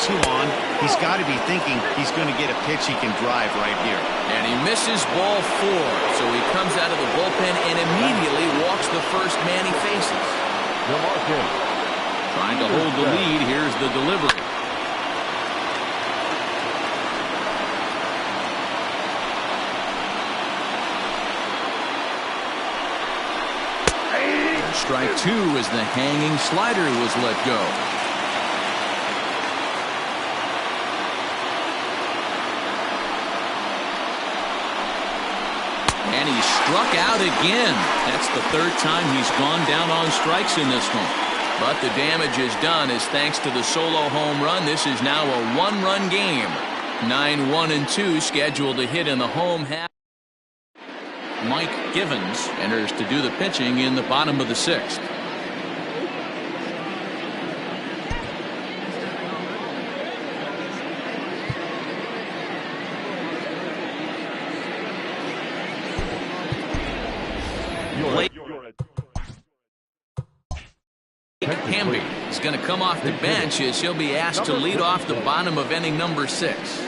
2 on. He's got to be thinking he's going to get a pitch he can drive right here. And he misses ball 4. So he comes out of the bullpen and immediately walks the first man he faces. Trying to hold the lead. Here's the delivery. Strike 2 as the hanging slider was let go. And he struck out again. That's the 3rd time he's gone down on strikes in this one. But the damage is done as thanks to the solo home run, this is now a 1-run game. 9-1-2 scheduled to hit in the home half. Mike Givens enters to do the pitching in the bottom of the 6th. Hamby is going to come off the bench as he'll be asked to lead off the bottom of inning number 6.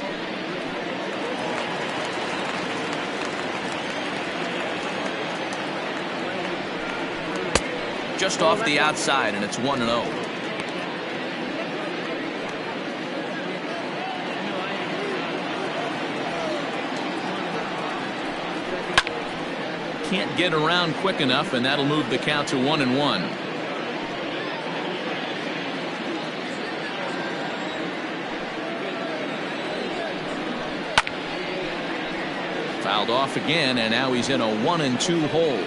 Just off the outside, and it's 1-0. Can't get around quick enough, and that'll move the count to 1-1. Fouled off again, and now he's in a 1-2 hole.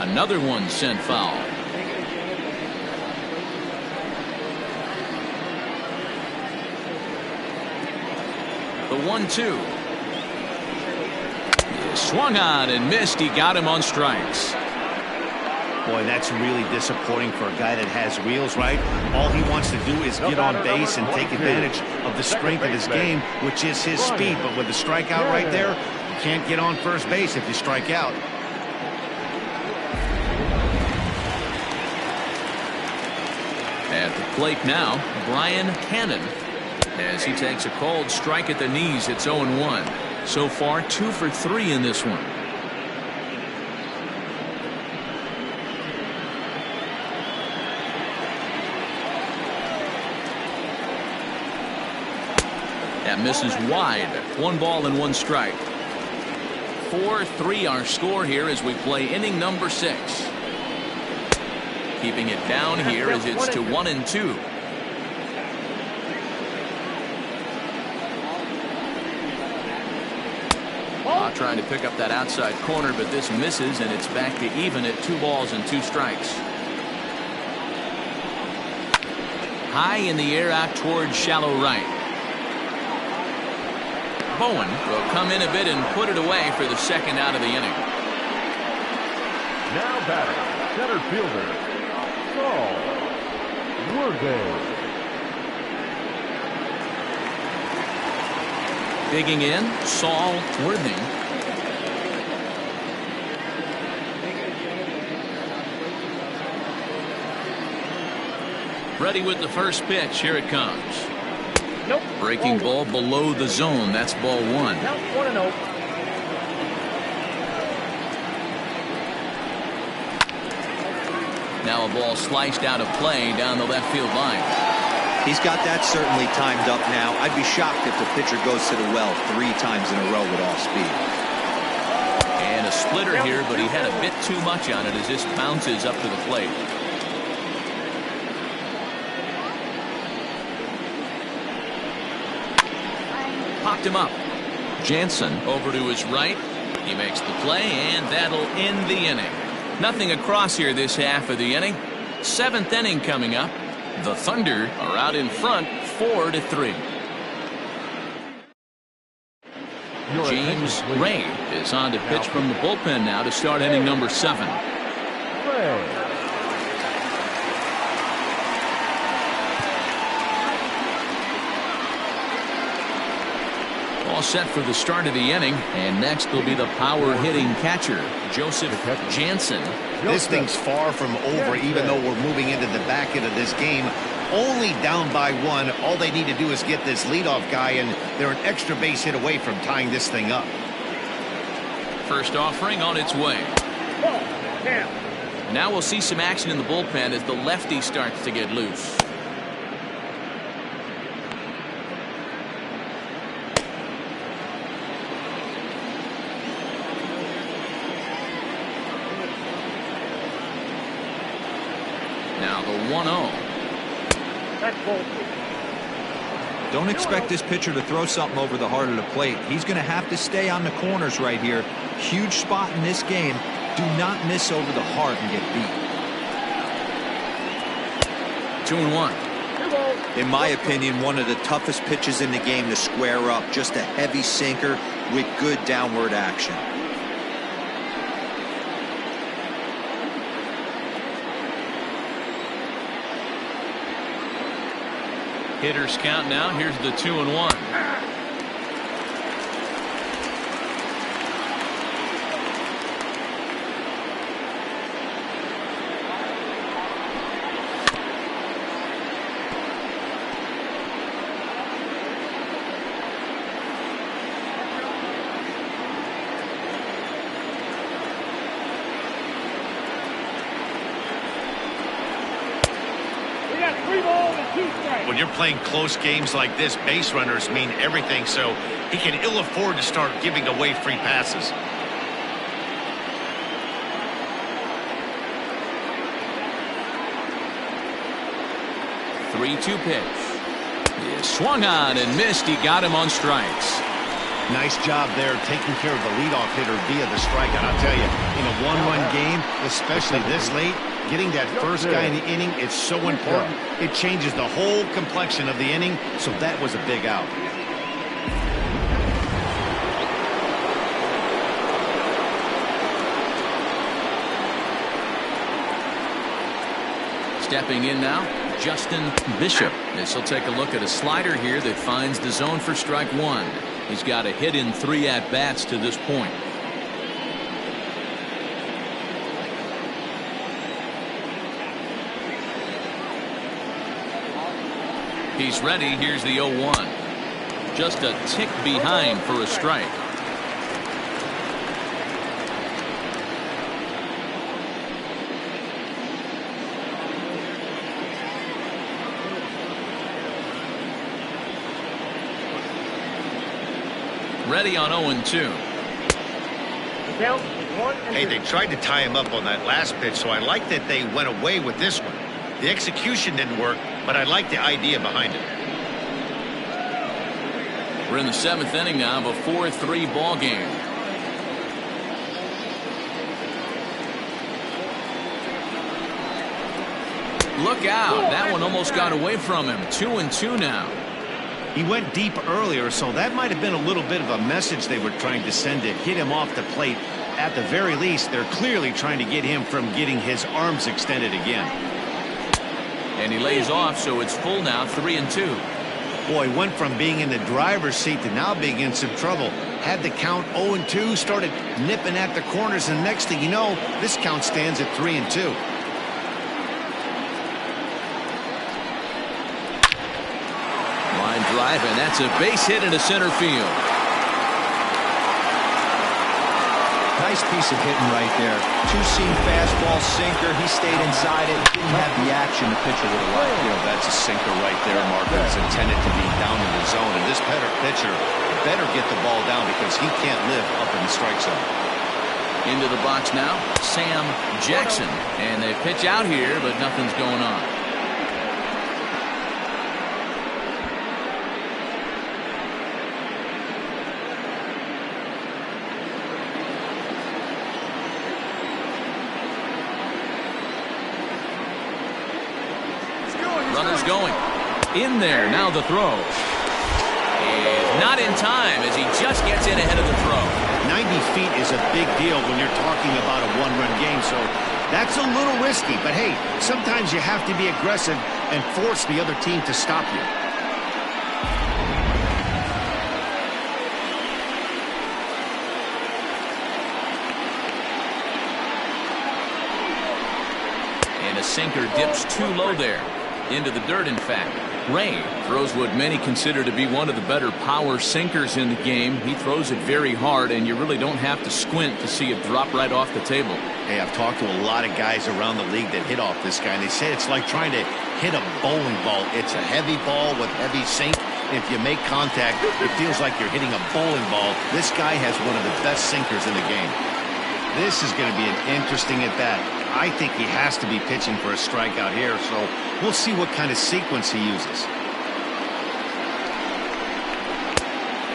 Another one sent foul. The 1-2. Swung on and missed. He got him on strikes. Boy, that's really disappointing for a guy that has wheels, right? All he wants to do is get on base and take advantage of the strength of his game, which is his speed. But with the strikeout right there, you can't get on first base if you strike out. At the plate now, Brian Cannon, as he takes a called strike at the knees. It's 0-1. So far, 2 for 3 in this one. That misses wide. 1 ball and 1 strike. 4-3 our score here as we play inning number 6. Keeping it down here as it's to 1-2. Trying to pick up that outside corner, but this misses, and it's back to even at 2 balls and 2 strikes. High in the air out towards shallow right. Bowen will come in a bit and put it away for the 2nd out of the inning. Now batting, center fielder, Saul Worthing. Digging in, Saul Worthing. Ready with the first pitch. Here it comes. Nope. Breaking ball below the zone. That's ball 1. Nope. 1-0. Now a ball sliced out of play down the left field line. He's got that certainly timed up now. I'd be shocked if the pitcher goes to the well 3 times in a row with off speed. And a splitter here, but he had a bit too much on it as this bounces up to the plate. Popped him up. Jansen over to his right. He makes the play, and that'll end the inning. Nothing across here this half of the inning. 7th inning coming up. The Thunder are out in front 4-3. James Ray is on to pitch from the bullpen now to start inning number 7. Ray. All set for the start of the inning, and next will be the power hitting catcher, Joseph Jansen. This thing's far from over, even though we're moving into the back end of this game. Only down by 1. All they need to do is get this leadoff guy, and they're an extra base hit away from tying this thing up. First offering on its way. Now we'll see some action in the bullpen as the lefty starts to get loose. Now the 1-0. Don't expect this pitcher to throw something over the heart of the plate. He's going to have to stay on the corners right here. Huge spot in this game. Do not miss over the heart and get beat. 2-1. In my opinion, one of the toughest pitches in the game to square up. Just a heavy sinker with good downward action. Hitters count now. Here's the 2-1. We got 3 balls and 2 strikes. When you're playing close games like this, base runners mean everything, so he can ill afford to start giving away free passes. Three-two pitch. He swung on and missed. He got him on strikes. Nice job there taking care of the leadoff hitter via the strikeout. I'll tell you, in a one-run game, especially this late, getting that first guy in the inning is so important. It changes the whole complexion of the inning, so that was a big out. Stepping in now, Justin Bishop. This will take a look at a slider here that finds the zone for strike 1. He's got a hit in 3 at-bats to this point. He's ready. Here's the 0-1. Just a tick behind for a strike. Ready on 0-2. Count 1 and Hey, 2. they tried to tie him up on that last pitch, so I like that they went away with this one. The execution didn't work, but I like the idea behind it. We're in the 7th inning now of a 4-3 ball game. Look out. That one almost got away from him. 2-2 now. He went deep earlier, so that might have been a little bit of a message they were trying to send to hit him off the plate. At the very least, they're clearly trying to get him from getting his arms extended again. And he lays off, so it's full now, 3-2. Boy, went from being in the driver's seat to now being in some trouble. Had the count 0-2, started nipping at the corners, and next thing you know, this count stands at 3-2. Line drive, and that's a base hit into center field. Nice piece of hitting right there. Two-seam fastball, sinker. He stayed inside it. Didn't have the action the pitcher would have liked. You know, that's a sinker right there, Mark. It's intended to be down in the zone, and this pitcher better get the ball down because he can't live up in the strike zone. Into the box now, Sam Jackson. And they pitch out here, but nothing's going on. Runners going. In there. Now the throw. Is not in time as he just gets in ahead of the throw. 90 feet is a big deal when you're talking about a one-run game, so that's a little risky. But, hey, sometimes you have to be aggressive and force the other team to stop you. And a sinker dips too low there. Into the dirt, in fact. Ray throws what many consider to be one of the better power sinkers in the game. He throws it very hard, and you really don't have to squint to see it drop right off the table. Hey, I've talked to a lot of guys around the league that hit off this guy, and they say it's like trying to hit a bowling ball. It's a heavy ball with heavy sink. If you make contact, it feels like you're hitting a bowling ball. This guy has one of the best sinkers in the game. This is going to be an interesting at-bat. I think he has to be pitching for a strikeout here, so we'll see what kind of sequence he uses.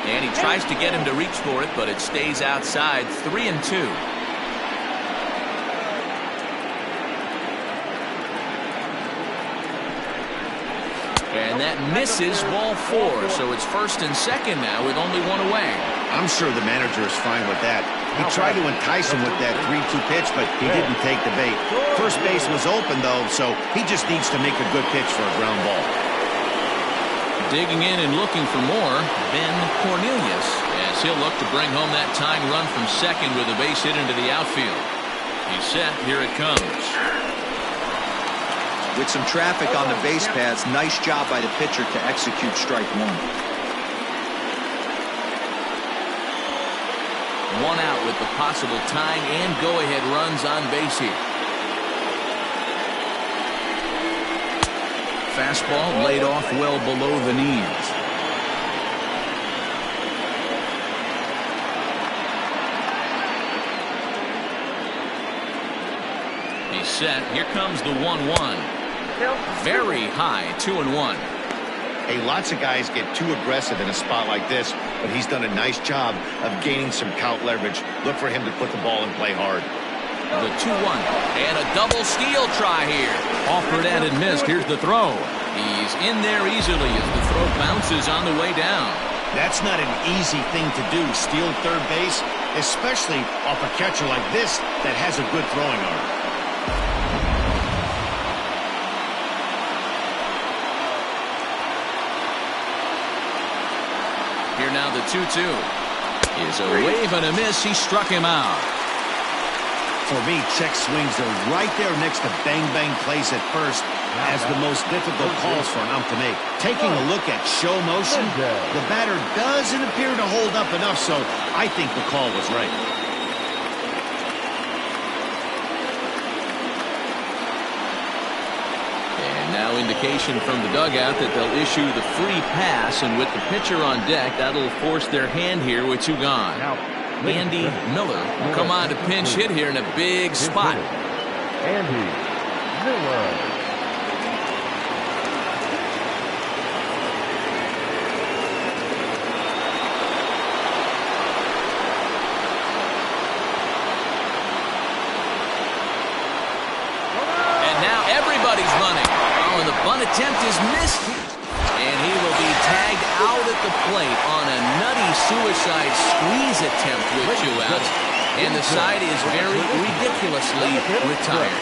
And he tries to get him to reach for it, but it stays outside. 3-2. And that misses ball 4, so it's 1st and 2nd now with only one away. I'm sure the manager is fine with that. He tried to entice him with that 3-2 pitch, but he didn't take the bait. First base was open, though, so he just needs to make a good pitch for a ground ball. Digging in and looking for more, Ben Cornelius, as he'll look to bring home that tying run from second with a base hit into the outfield. He's set. Here it comes. With some traffic on the base paths, nice job by the pitcher to execute strike one. One out with the possible tying and go-ahead runs on base here. Fastball laid off well below the knees. He's set. Here comes the 1-1. Very high, 2-1. Hey, lots of guys get too aggressive in a spot like this, but he's done a nice job of gaining some count leverage. Look for him to put the ball in play hard. The 2-1 and a double steal try here. Offered and missed. Here's the throw. He's in there easily as the throw bounces on the way down. That's not an easy thing to do, steal third base, especially off a catcher like this that has a good throwing arm. Here now the 2-2 is a wave and a miss. He struck him out. For me, check swings are right there next to bang-bang plays at first as the most difficult calls for an ump to make. Taking a look at show motion, the batter doesn't appear to hold up enough, so I think the call was right. And now Now indication from the dugout that they'll issue the free pass, and with the pitcher on deck, that'll force their hand here with 2 gone. Andy Miller will come on to pinch hit here in a big spot. Andy Miller. Everybody's running. Oh, and the bunt attempt is missed. And he will be tagged out at the plate on a nutty suicide squeeze attempt with 2 outs. And the side is very ridiculously retired.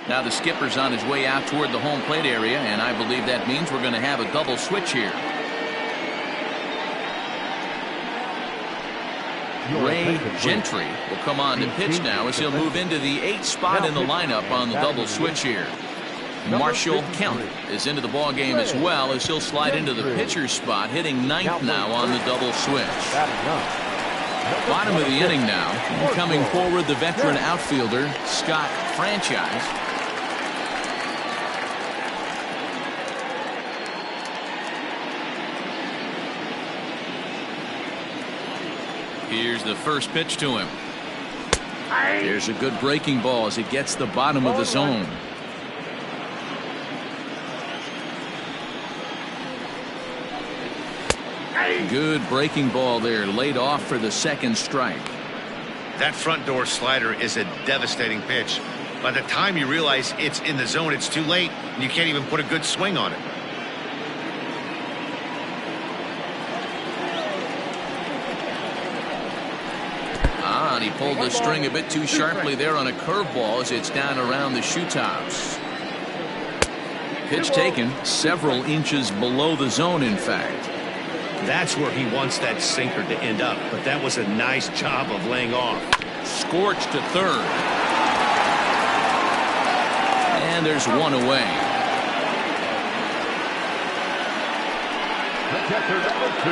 Now the skipper's on his way out toward the home plate area, and I believe that means we're going to have a double switch here. Ray Gentry will come on to pitch now as he'll move into the 8th spot in the lineup on the double switch here. Marshall Kemp is into the ball game as well as he'll slide into the pitcher's spot, hitting 9th now on the double switch. Bottom of the inning now, and coming forward the veteran outfielder Scott Franchise. Here's the first pitch to him. There's a good breaking ball as it gets the bottom of the zone. Good breaking ball there, laid off for the 2nd strike. That front door slider is a devastating pitch. By the time you realize it's in the zone, it's too late, and you can't even put a good swing on it. He pulled the string a bit too sharply there on a curveball as it's down around the shoe tops. Pitch taken several inches below the zone, in fact. That's where he wants that sinker to end up, but that was a nice job of laying off. Scorched to 3rd. And there's 1 away. The catcher number 2,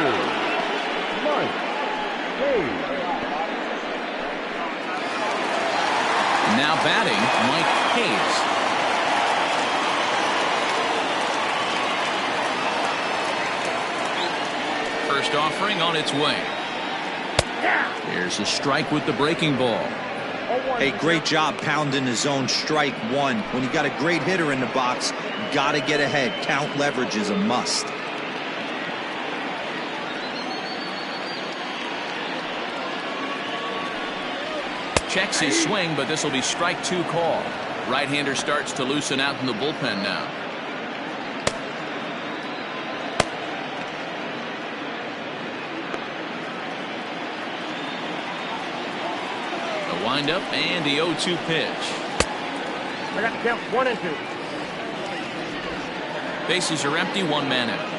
Mike Hayes. Now batting, Mike Hayes. First offering on its way. Here's a strike with the breaking ball. Hey, great job pounding the zone. Strike 1. When you got a great hitter in the box, got to get ahead. Count leverage is a must. Checks his swing, but this will be strike 2 call. Right-hander starts to loosen out in the bullpen now. The windup and the 0-2 pitch. I got the count 1 and 2. Bases are empty, 1 man out.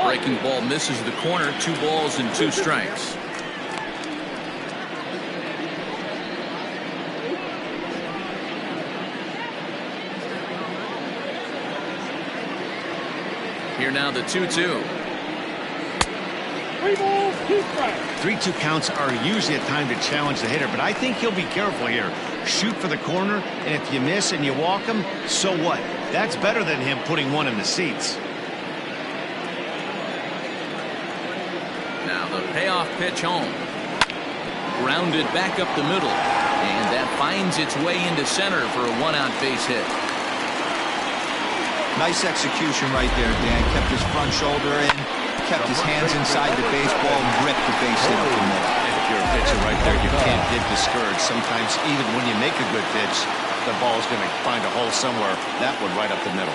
Breaking ball misses the corner. 2 balls and 2 strikes. Here now the 2-2. 3 balls, 2 strikes. 3-2 counts are usually a time to challenge the hitter, but I think he'll be careful here. Shoot for the corner, and if you miss and you walk him, so what? That's better than him putting 1 in the seats. Now the payoff pitch home. Grounded back up the middle. And that finds its way into center for a 1-out base hit. Nice execution right there, Dan. Kept his front shoulder in, kept his hands inside the baseball, and ripped the base hit up the middle. If you're a pitcher right there, you can't get discouraged. Sometimes even when you make a good pitch, the ball's going to find a hole somewhere. That one right up the middle.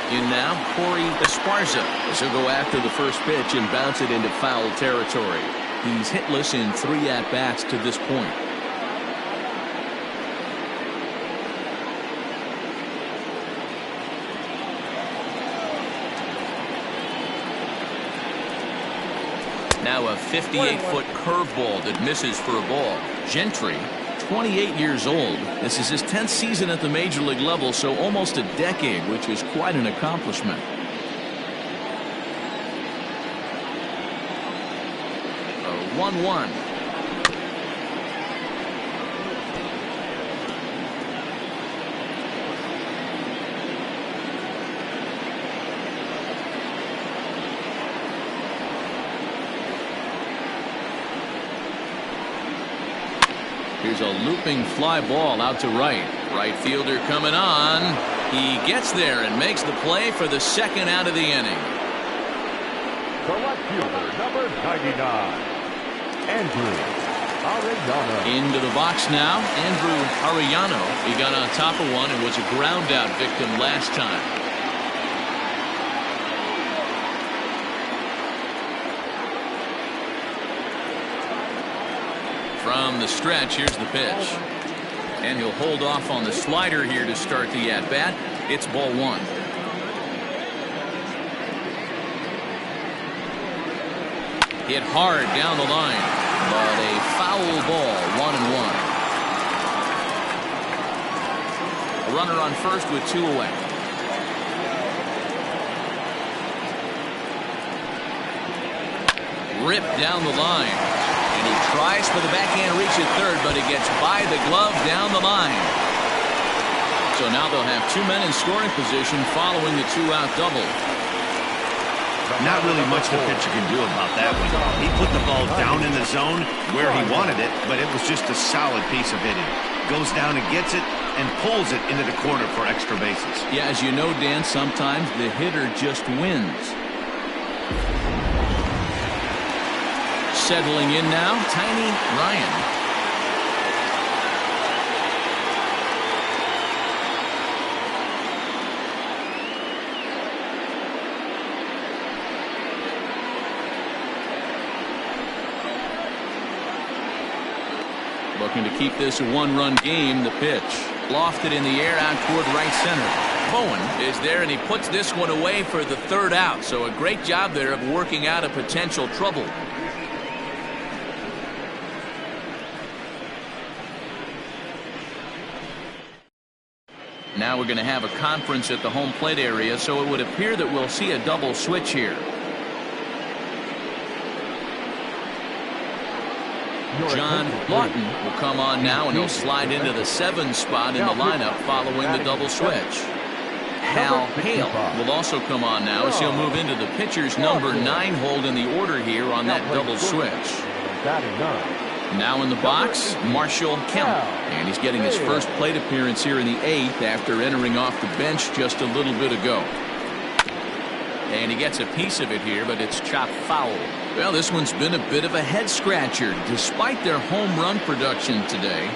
In now, Corey Esparza as he'll go after the first pitch and bounce it into foul territory. He's hitless in 3 at-bats to this point. Now a 58-foot curveball that misses for a ball. Gentry, 28 years old. This is his 10th season at the major league level, so almost a decade, which is quite an accomplishment. 1-1. Here's a looping fly ball out to right. Right fielder coming on. He gets there and makes the play for the second out of the inning. The left fielder, number 99, Andrew Arellano. Into the box now, Andrew Arellano. He got on top of one and was a ground out victim last time. From the stretch, here's the pitch. And he'll hold off on the slider here to start the at-bat. It's ball 1. Hit hard down the line, but a foul ball, 1-1. A runner on first with 2 away. Ripped down the line. And he tries for the backhand reach at third, but it gets by the glove down the line. So now they'll have 2 men in scoring position following the 2-out double. Not really much the pitcher can do about that one. He put the ball down in the zone where he wanted it, but it was just a solid piece of hitting. Goes down and gets it and pulls it into the corner for extra bases. Yeah, as you know, Dan, sometimes the hitter just wins. Settling in now, Tiny Ryan. Looking to keep this a 1-run game. The pitch lofted in the air out toward right center. Bowen is there, and he puts this one away for the 3rd out. So a great job there of working out a potential trouble. Now we're going to have a conference at the home plate area, so it would appear that we'll see a double switch here. John Lawton will come on now, and he'll slide into the 7 spot in the lineup following the double switch. Hal Hale will also come on now as he'll move into the pitcher's number 9 hold in the order here on that double switch. Now in the box, Marshall Kemp, and he's getting his first plate appearance here in the 8th after entering off the bench just a little bit ago. And he gets a piece of it here, but it's chopped foul. Well, this one's been a bit of a head scratcher despite their home run production today.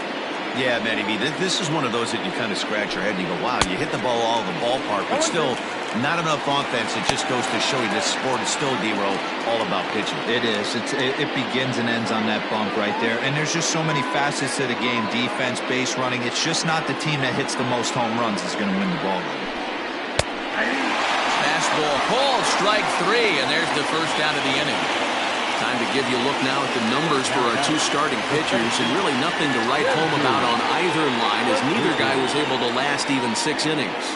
Yeah, Matty B, this is one of those that you kind of scratch your head and you go, wow, you hit the ball all over the ballpark, but still not enough offense. It just goes to show you this sport is still, D-Roll, all about pitching. It is. It begins and ends on that bump right there. And there's just so many facets to the game. Defense, base running. It's just not the team that hits the most home runs is going to win the ball game. Fastball called, strike 3, and there's the first out of the inning. Time to give you a look now at the numbers for our 2 starting pitchers, and really nothing to write home about on either line, as neither guy was able to last even 6 innings.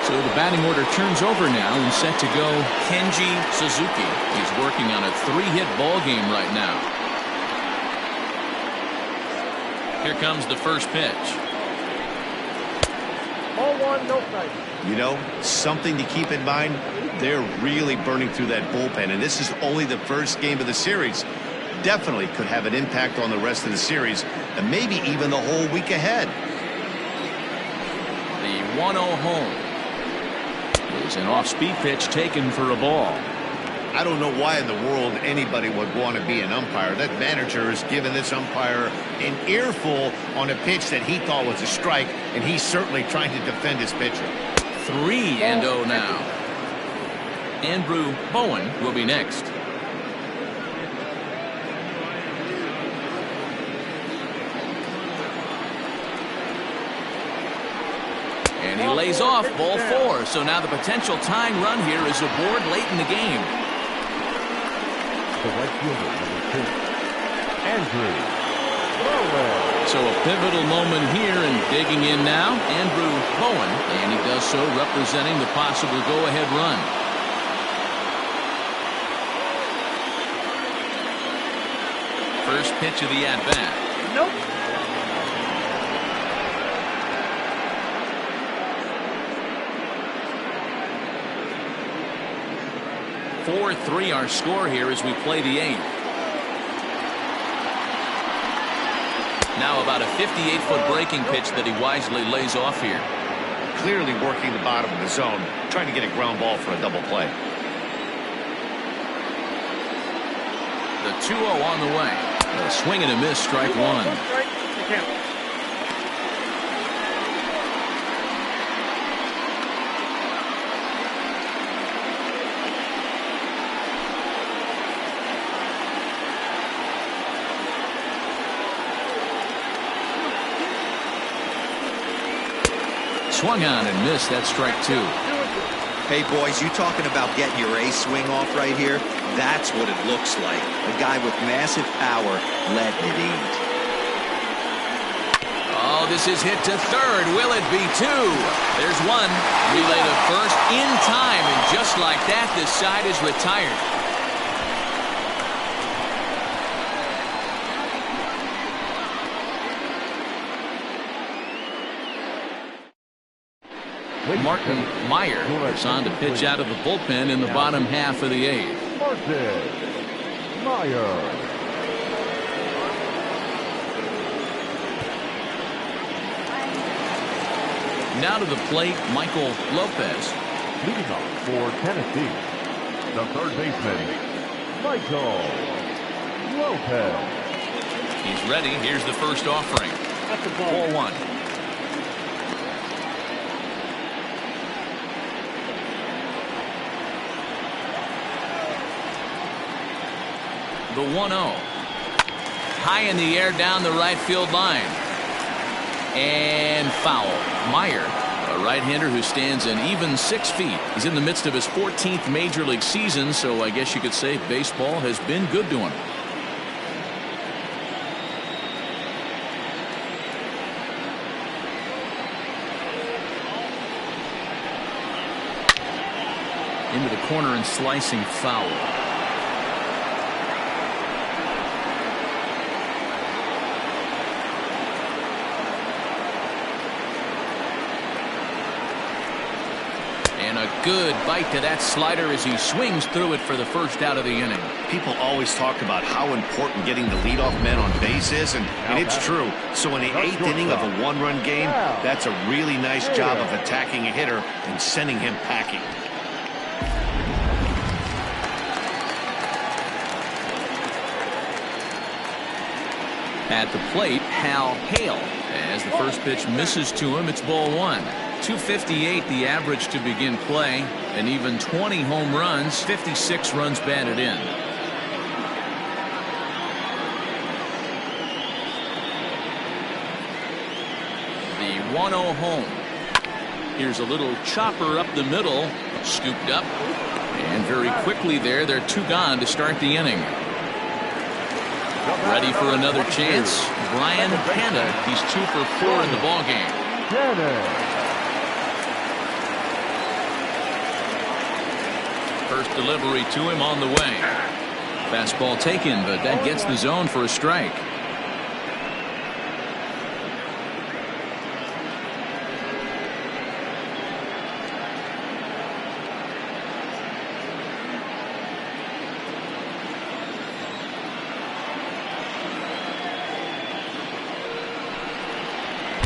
So the batting order turns over now, and set to go Kenji Suzuki. He's working on a 3-hit ball game right now. Here comes the first pitch. 0-1, no strike. You know, something to keep in mind, they're really burning through that bullpen, and this is only the first game of the series. Definitely could have an impact on the rest of the series, and maybe even the whole week ahead. The 1-0 home is an off-speed pitch taken for a ball. I don't know why in the world anybody would want to be an umpire. That manager has given this umpire an earful on a pitch that he thought was a strike, and he's certainly trying to defend his pitcher. 3-0 now. Andrew Bowen will be next. And he lays off ball 4. So now the potential tying run here is aboard late in the game. The right fielder, number 2, Andrew Crowell. So a pivotal moment here, and digging in now, Andrew Bowen, and he does so representing the possible go-ahead run. First pitch of the at-bat. Nope. 4-3 our score here as we play the 8th. Now about a 58-foot breaking pitch that he wisely lays off here. Clearly working the bottom of the zone, trying to get a ground ball for a double play. The 2-0 on the way. A swing and a miss, strike one. Strike, the count. Swung on and missed. That's strike two. Hey, boys, you talking about getting your A swing off right here? That's what it looks like. A guy with massive power letting it eat. Oh, this is hit to third. Will it be two? There's one. Relay to first in time, and just like that, this side is retired. Martin Meyer is on to pitch out of the bullpen in the bottom half of the 8th. Martin Meyer. Now to the plate, Michael Lopez. Leading off for Tennessee, the third baseman, Michael Lopez. He's ready. Here's the first offering. That's the ball. 4-1. The 1-0. High in the air down the right field line. And foul. Meyer, a right-hander who stands an even 6 feet. He's in the midst of his 14th major league season, so I guess you could say baseball has been good to him. Into the corner and slicing foul. And a good bite to that slider as he swings through it for the first out of the inning. People always talk about how important getting the leadoff man on base is, and it's true. So in the 8th inning of a one-run game, that's a really nice job of attacking a hitter and sending him packing. At the plate, Hal Hale. As the first pitch misses to him, it's ball one. 258 the average to begin play, and even 20 home runs, 56 runs batted in. The 1-0 home. Here's a little chopper up the middle, scooped up, and very quickly they're two gone to start the inning. Ready for another chance, Brian Hanna. He's 2 for 4 in the ball game. First delivery to him on the way. Fastball taken, but that gets the zone for a strike.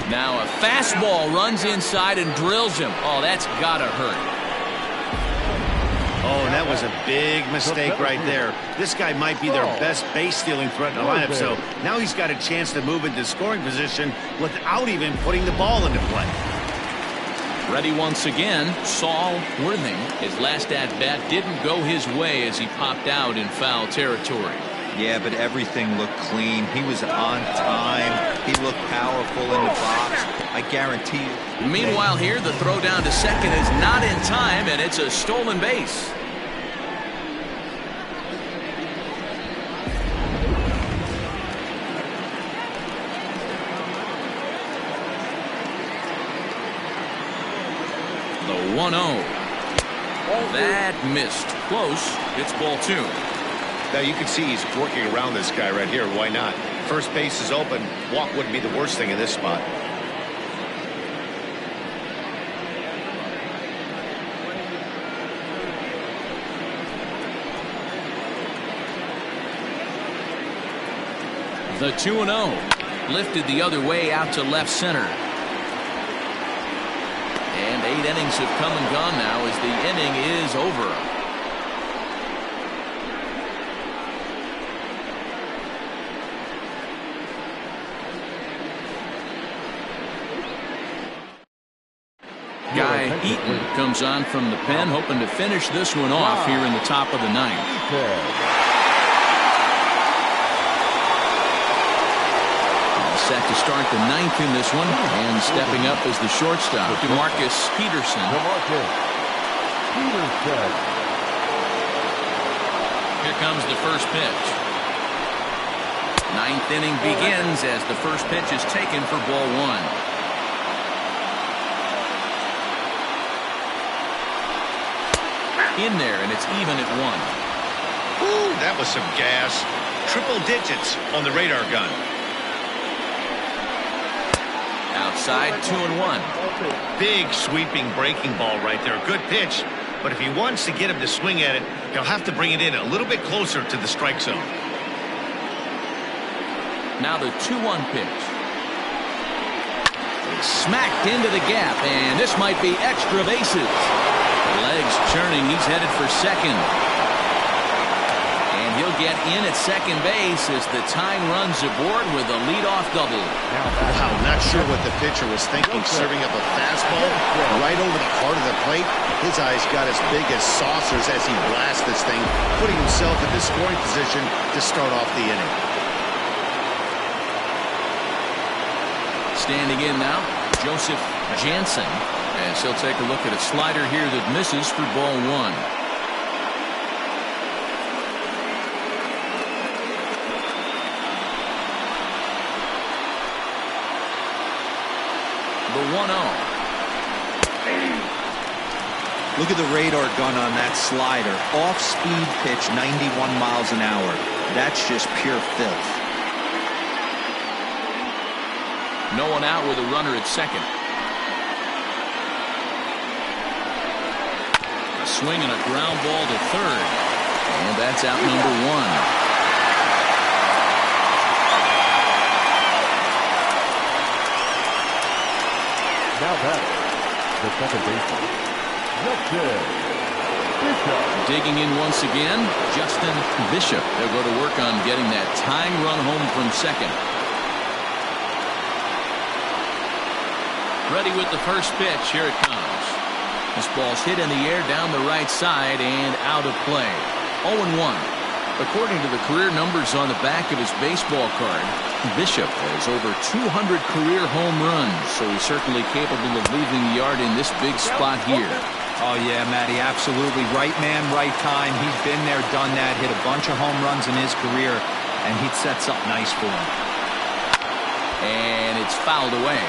Now a fastball runs inside and drills him. Oh, that's gotta hurt. Oh, and that was a big mistake right there. This guy might be their best base stealing threat in the lineup, so now he's got a chance to move into scoring position without even putting the ball into play. Ready once again, Saul Worthing. His last at-bat didn't go his way as he popped out in foul territory. Yeah, but everything looked clean. He was on time. He looked powerful in the box. I guarantee you. Meanwhile here, the throw down to second is not in time, and it's a stolen base. 1-0. That missed. Close. It's ball 2. Now you can see he's working around this guy right here. Why not? First base is open. Walk wouldn't be the worst thing in this spot. The 2-0. Lifted the other way out to left center. And 8 innings have come and gone now as the inning is over. Guy Eaton comes on from the pen, hoping to finish this one off here in the top of the 9th. Set to start the 9th in this one, and stepping up as the shortstop, DeMarcus Peterson. Here comes the first pitch. 9th inning begins as the first pitch is taken for ball 1. In there, and it's even at 1. Ooh, that was some gas. Triple digits on the radar gun. Outside, 2-1. Big sweeping breaking ball right there. Good pitch. But if he wants to get him to swing at it, he'll have to bring it in a little bit closer to the strike zone. Now the 2-1 pitch. Smacked into the gap, and this might be extra bases. Legs churning. He's headed for second. And he'll get in at second base as the tying runs aboard with a leadoff double. Wow, not sure what the pitcher was thinking, serving up a fastball right over the heart of the plate. His eyes got as big as saucers as he blasts this thing, putting himself into scoring position to start off the inning. Standing in now, Joseph Jansen, as he'll take a look at a slider here that misses for ball 1. The 1-0. Look at the radar gun on that slider. Off-speed pitch, 91 miles an hour. That's just pure filth. No one out with a runner at second. A swing and a ground ball to third. And that's out number 1. Now batting, the second baseman, Justin Bishop. Digging in once again, Justin Bishop. They'll go to work on getting that tying run home from second. Ready with the first pitch. Here it comes. This ball's hit in the air down the right side and out of play. 0-1. According to the career numbers on the back of his baseball card, Bishop has over 200 career home runs, so he's certainly capable of leaving the yard in this big spot here. Oh, yeah, Matty, absolutely. Right man, right time. He's been there, done that, hit a bunch of home runs in his career, and he'd set something nice for him. And it's fouled away.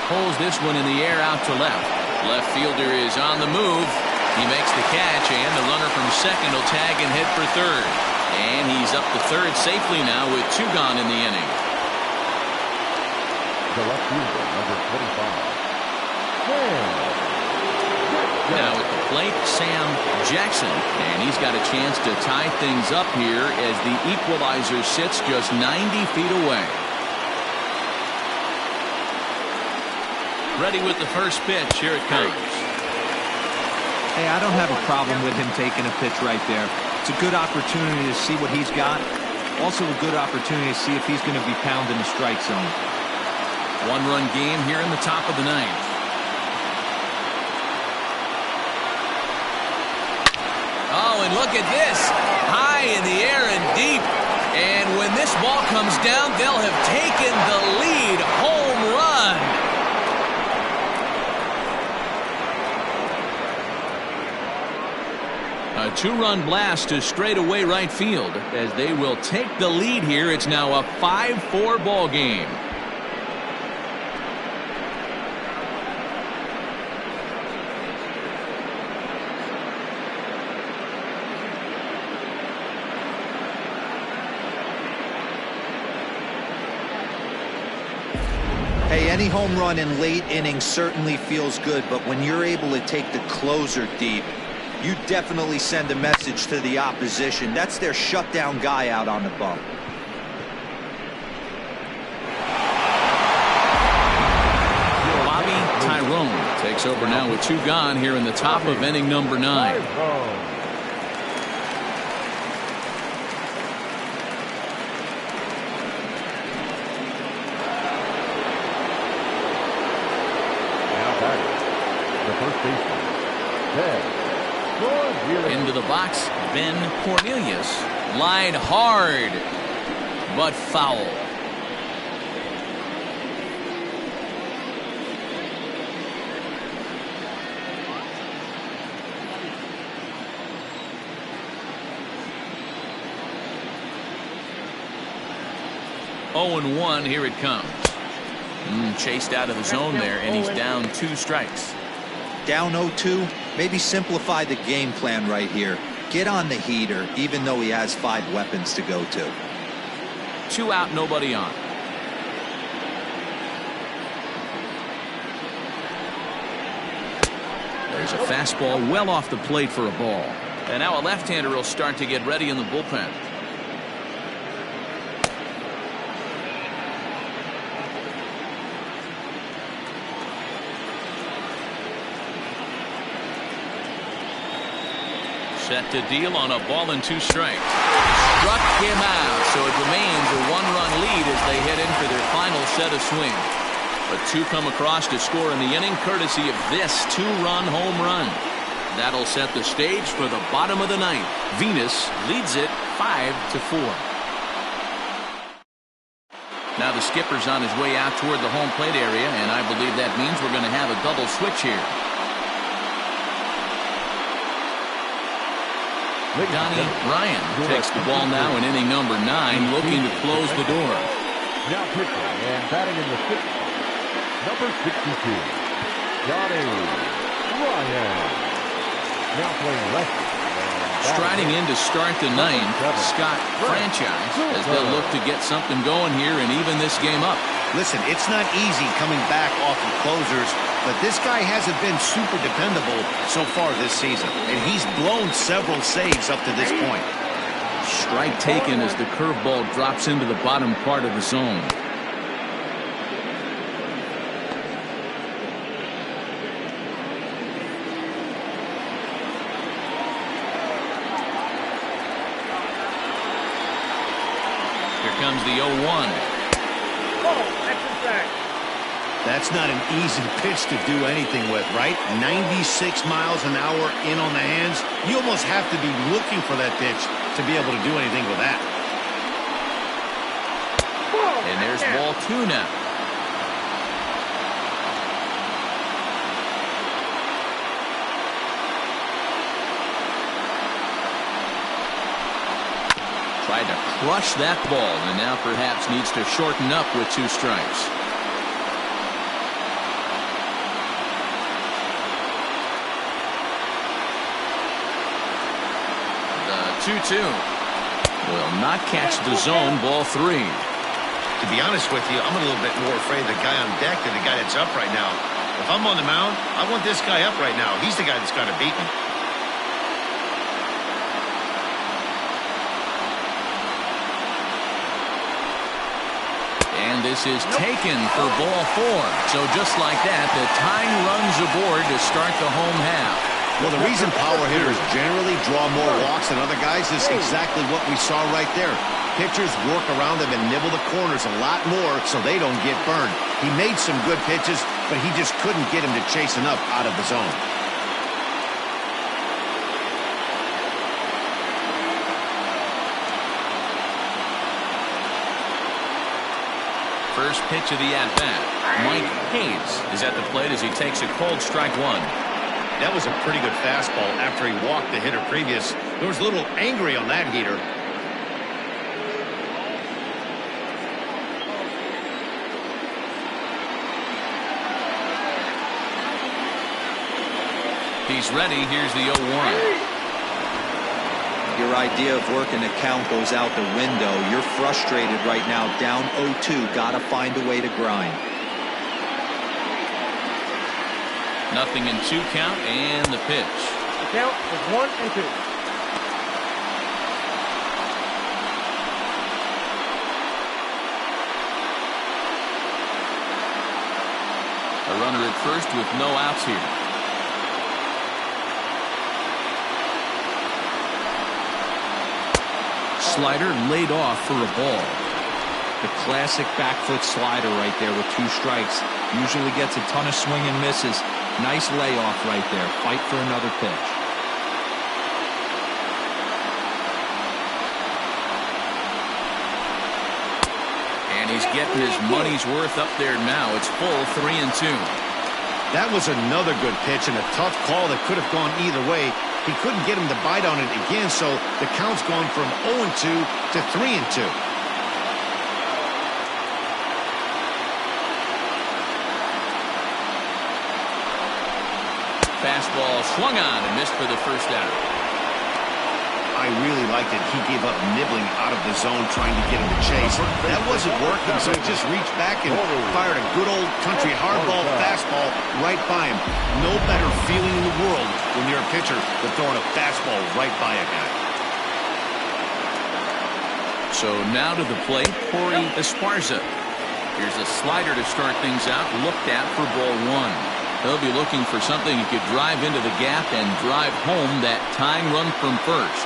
Pulls this one in the air out to left. Left fielder is on the move. He makes the catch, and the runner from second will tag and head for third. And he's up to third safely now with 2 gone in the inning. The left fielder, number 25. Now at the plate, Sam Jackson. And he's got a chance to tie things up here as the equalizer sits just 90 feet away. Ready with the first pitch. Here it comes. Hey, I don't have a problem with him taking a pitch right there. It's a good opportunity to see what he's got. Also a good opportunity to see if he's going to be pounding the strike zone. 1-run game here in the top of the 9th. Oh, and look at this. High in the air and deep. And when this ball comes down, they'll have taken the lead. Home run. A 2-run blast to straightaway right field as they will take the lead here. It's now a 5-4 ball game. Hey, any home run in late innings certainly feels good, but when you're able to take the closer deep, you definitely send a message to the opposition. That's their shutdown guy out on the bump. Bobby Tyrone takes over now with 2 gone here in the top of inning number 9. Into the box, Ben Cornelius. Line hard, but foul. Oh and 1, here it comes. Chased out of the zone there, and he's down 2 strikes. Down 0-2, maybe simplify the game plan right here. Get on the heater, even though he has 5 weapons to go to. 2 out, nobody on. There's a fastball well off the plate for a ball. And now a left-hander will start to get ready in the bullpen. Set to deal on a ball and 2 strikes. Struck him out, so it remains a 1-run lead as they head in for their final set of swings. But 2 come across to score in the inning, courtesy of this 2-run home run. That'll set the stage for the bottom of the 9th. Venus leads it 5-4. Now the skipper's on his way out toward the home plate area, and I believe that means we're going to have a double switch here. Donnie Ryan takes the ball now in inning number 9, looking to close the door. Now pitching and batting in the 6th, number 62, Donnie Ryan. Now playing lefty. Striding in to start the 9th, Scott Franchise, as they'll look to get something going here and even this game up. Listen, it's not easy coming back off of closers, but this guy hasn't been super dependable so far this season, and he's blown several saves up to this point. Strike taken as the curveball drops into the bottom part of the zone. Here comes the 0-1. That's not an easy pitch to do anything with, right? 96 miles an hour in on the hands. You almost have to be looking for that pitch to be able to do anything with that. And there's ball 2 now. Tried to crush that ball, and now perhaps needs to shorten up with 2 strikes. The 2-2 will not catch the zone. Ball 3. To be honest with you, I'm a little bit more afraid of the guy on deck than the guy that's up right now. If I'm on the mound, I want this guy up right now. He's the guy that's got to beat me. And this is taken for ball 4. So just like that, the tying runs aboard to start the home half. Well, the reason power hitters generally draw more walks than other guys is exactly what we saw right there. Pitchers work around them and nibble the corners a lot more so they don't get burned. He made some good pitches, but he just couldn't get him to chase enough out of the zone. First pitch of the at-bat. Mike Hayes is at the plate as he takes a cold strike 1. That was a pretty good fastball after he walked the hitter previous. There was a little angry on that heater. He's ready. Here's the 0-1. Your idea of working a count goes out the window. You're frustrated right now, down 0-2. Got to find a way to grind. Nothing in 2 count, and the pitch. The count is 1-2. A runner at first with no outs here. Slider laid off for a ball. The classic back foot slider right there with 2 strikes. Usually gets a ton of swing and misses. Nice layoff right there. Fight for another pitch. And he's getting his money's worth up there now. It's full 3-2. That was another good pitch and a tough call that could have gone either way. He couldn't get him to bite on it again, so the count's gone from 0-2 to 3-2. Fastball swung on and missed for the first out. I really liked it. He gave up nibbling out of the zone trying to get him to chase. That wasn't working, so he just reached back and fired a good old country hardball fastball right by him. No better feeling in the world when you're a pitcher than throwing a fastball right by a guy. So now to the plate, Corey Esparza. Here's a slider to start things out, looked at for ball 1. He'll be looking for something he could drive into the gap and drive home that tying run from first.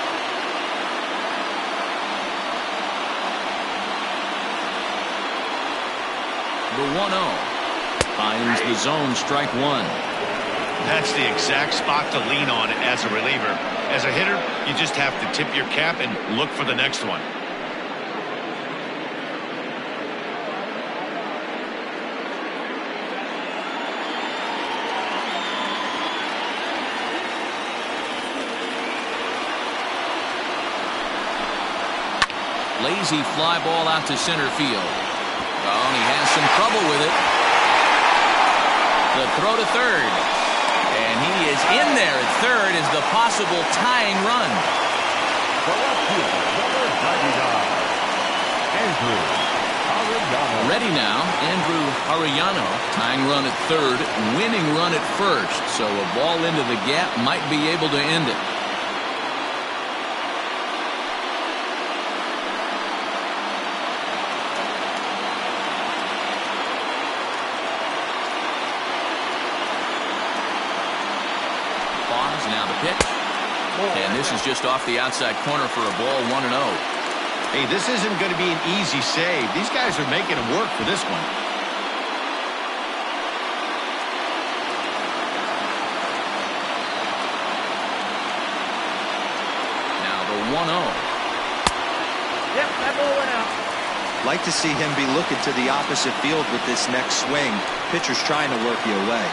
The 1-0 finds the zone, strike 1. That's the exact spot to lean on as a reliever. As a hitter, you just have to tip your cap and look for the next one. Lazy fly ball out to center field. Oh, and he has some trouble with it. The throw to third. And he is in there at third as the possible tying run. The left fielder, number 99, Andrew Arellano. Ready now, Andrew Arellano. Tying run at third, winning run at first. So a ball into the gap might be able to end it. Now the pitch. And this is just off the outside corner for a ball, 1-0. Hey, this isn't going to be an easy save. These guys are making him work for this one. Now the 1-0. Yep, that ball went out. Like to see him be looking to the opposite field with this next swing. Pitcher's trying to work you away.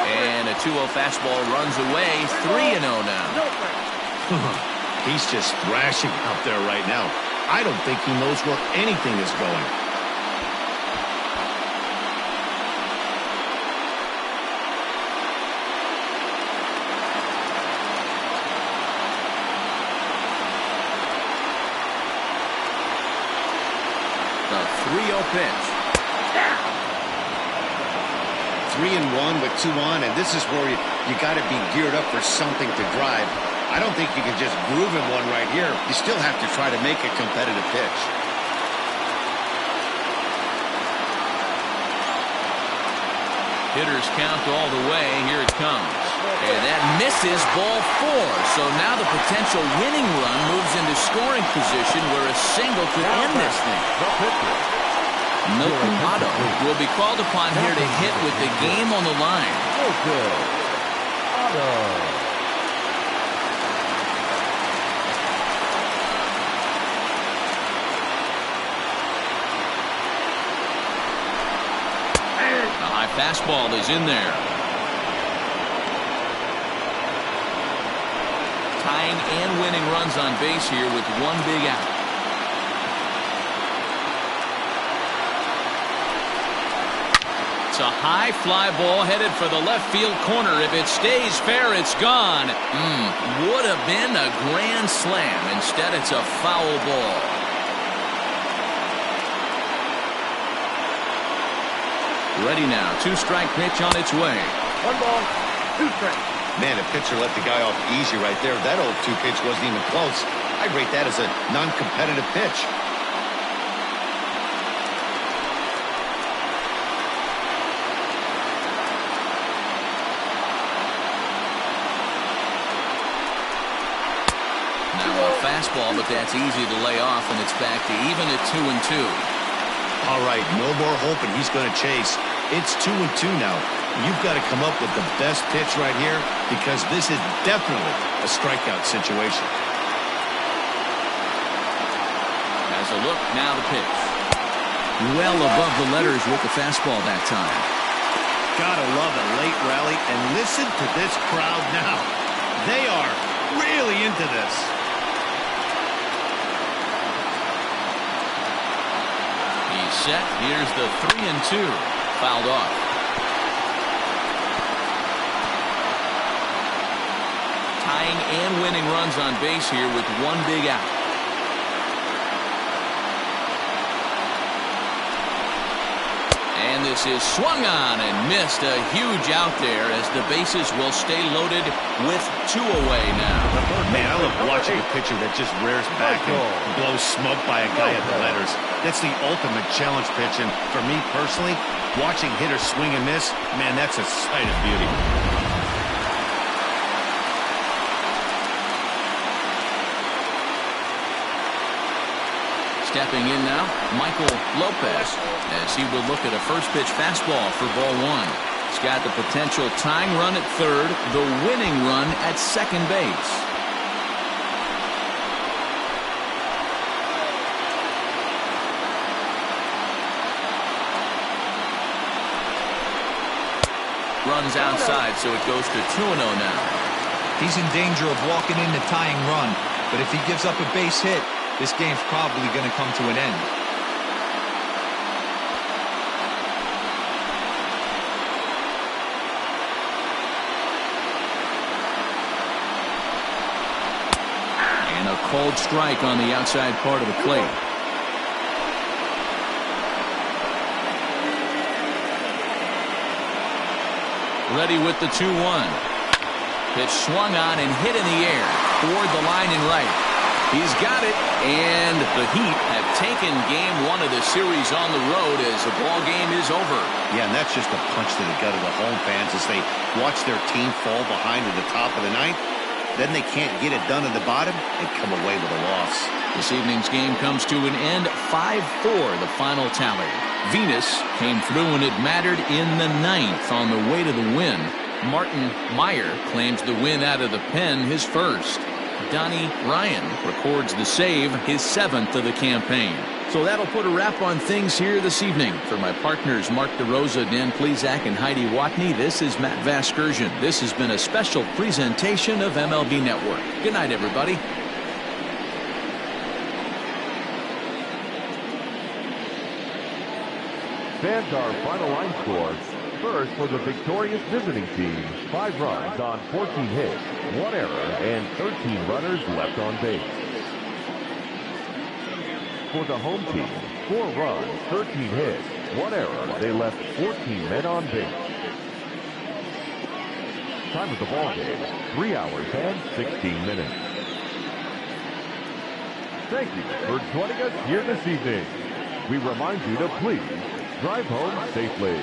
And a 2-0 fastball runs away. 3-0 now. He's just thrashing out there right now. I don't think he knows where anything is going. The 3-0 pitch. 3-1 with 2 on, and this is where you got to be geared up for something to drive. I don't think you can just groove him one right here. You still have to try to make a competitive pitch. Hitters count all the way. Here it comes. And that misses, ball 4. So now the potential winning run moves into scoring position where a single could end this thing. The pitcher, Milton Otto will be called upon here to hit with the game on the line. Milton Otto. fastball is in there. Tying and winning runs on base here with one big out. It's a high fly ball headed for the left field corner. If it stays fair, it's gone. Would have been a grand slam. Instead, it's a foul ball. Ready now. 2-strike pitch on its way. 1 ball, 2 strikes. Man, the pitcher let the guy off easy right there. That 0-2 pitch wasn't even close. I'd rate that as a non-competitive pitch. Fastball, but that's easy to lay off, and it's back to even at 2-2. All right, no more hoping he's going to chase. It's 2-2 now. You've got to come up with the best pitch right here because this is definitely a strikeout situation. Has a look, now the pitch. Well above the letters with the fastball that time. Gotta love a late rally, and listen to this crowd now. They are really into this. Set. Here's the 3-2. Fouled off. Tying and winning runs on base here with one big out. And this is swung on and missed. A huge out there as the bases will stay loaded with 2 away now. Man, I love watching a pitcher that just rears back and blows smoke by a guy at the letters. That's the ultimate challenge pitch, and for me personally, watching hitters swing and miss, man, that's a sight of beauty. Stepping in now, Michael Lopez, as he will look at a first pitch fastball for ball 1. He's got the potential tying run at third, the winning run at second base. Runs outside, so it goes to 2-0 now. He's in danger of walking in the tying run, but if he gives up a base hit, this game's probably going to come to an end. And a cold strike on the outside part of the plate. Ready with the 2-1. Pitch swung on and hit in the air toward the line and right. He's got it, and the Heat have taken game 1 of the series on the road as the ball game is over. Yeah, and that's just a punch to the gut of the home fans as they watch their team fall behind at the top of the ninth. Then they can't get it done at the bottom and come away with a loss. This evening's game comes to an end, 5-4 the final tally. Venus came through and it mattered in the 9th on the way to the win. Martin Meyer claims the win out of the pen, his first. Donnie Ryan records the save, his 7th of the campaign. So that'll put a wrap on things here this evening. For my partners Mark DeRosa, Dan Plesac, and Heidi Watney, this is Matt Vasgersian. This has been a special presentation of MLB Network. Good night, everybody. Fans, our final line score. First, for the victorious visiting team, 5 runs on 14 hits, 1 error, and 13 runners left on base. For the home team, 4 runs, 13 hits, 1 error. They left 14 men on base. Time of the ball game, 3 hours and 16 minutes. Thank you for joining us here this evening. We remind you to please drive home safely.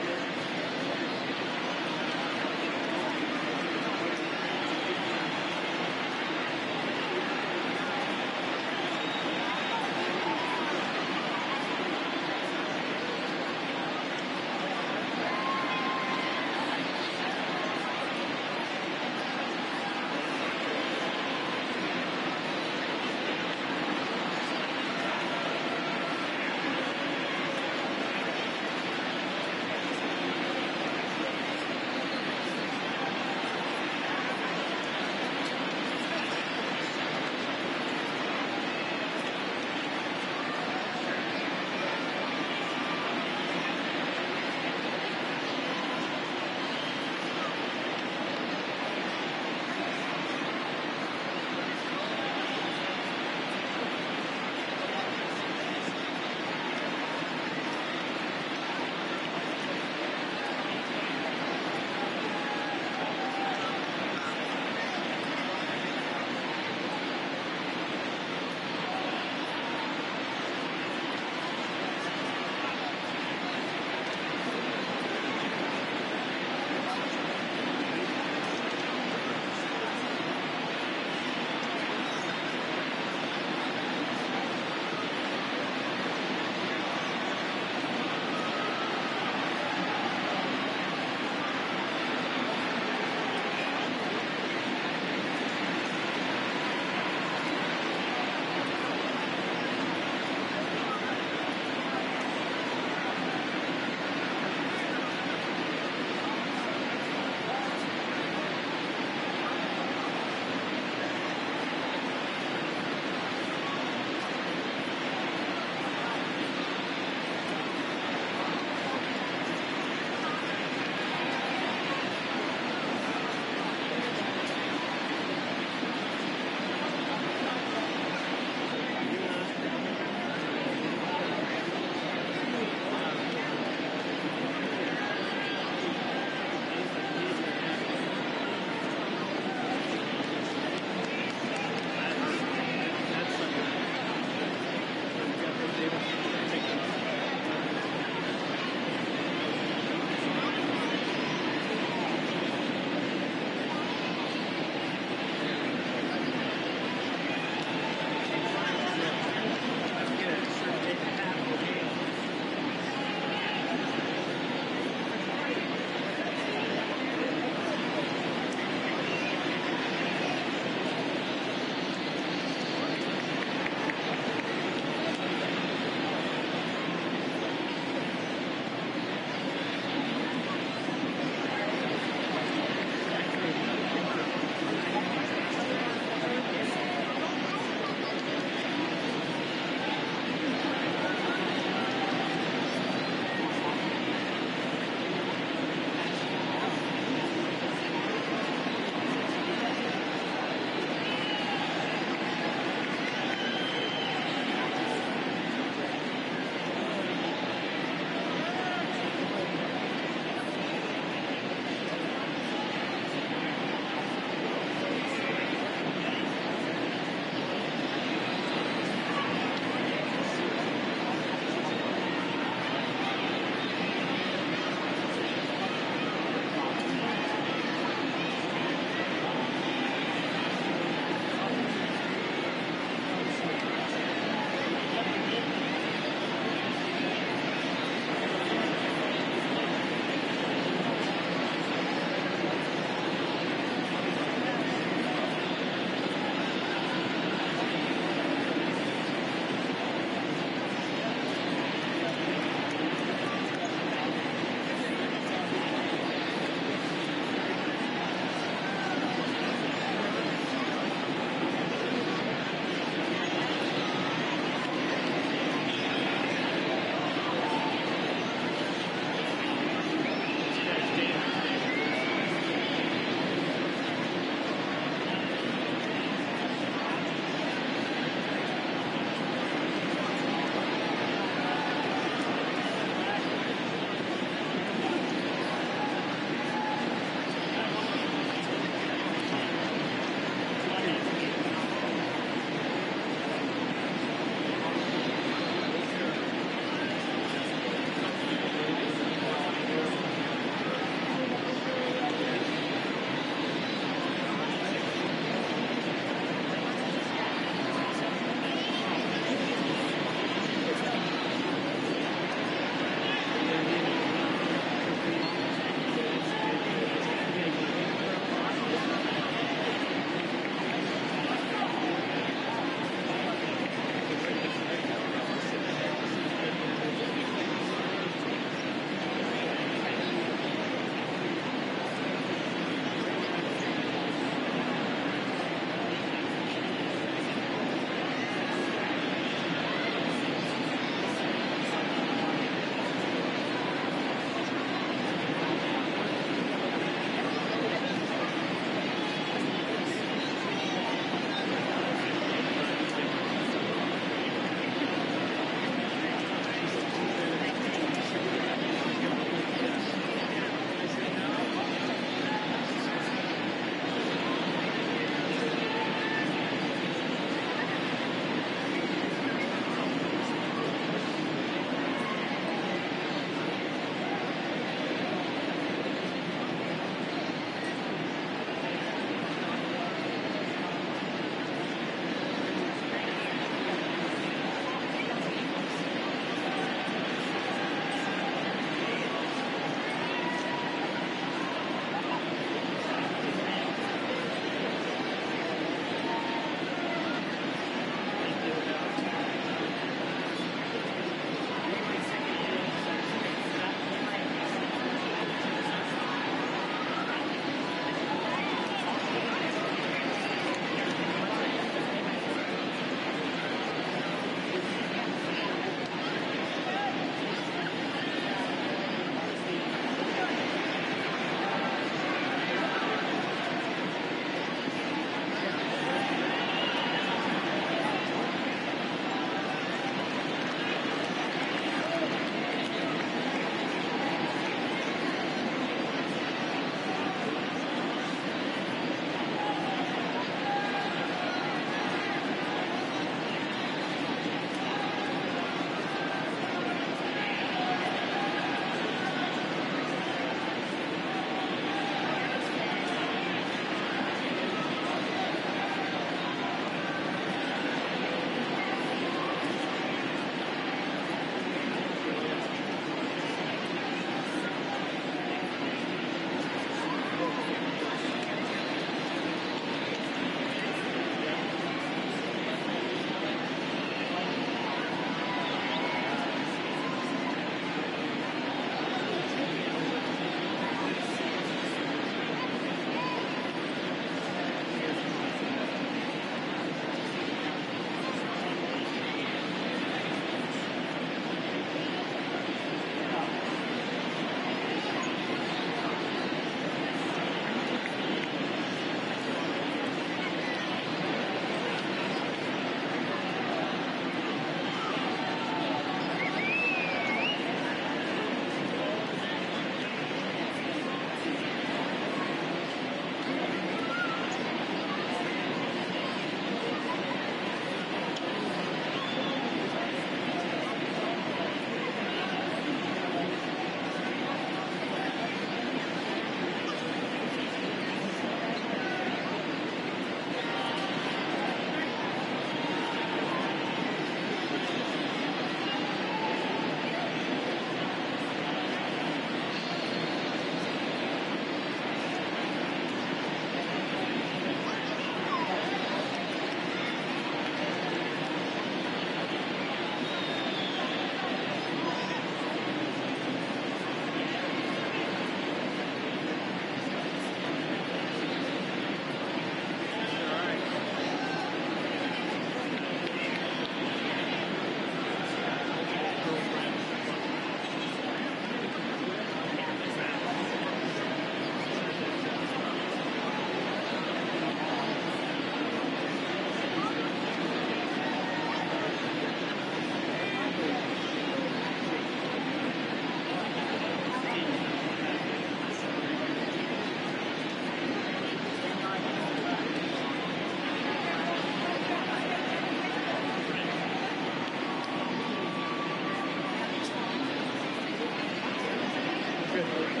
good.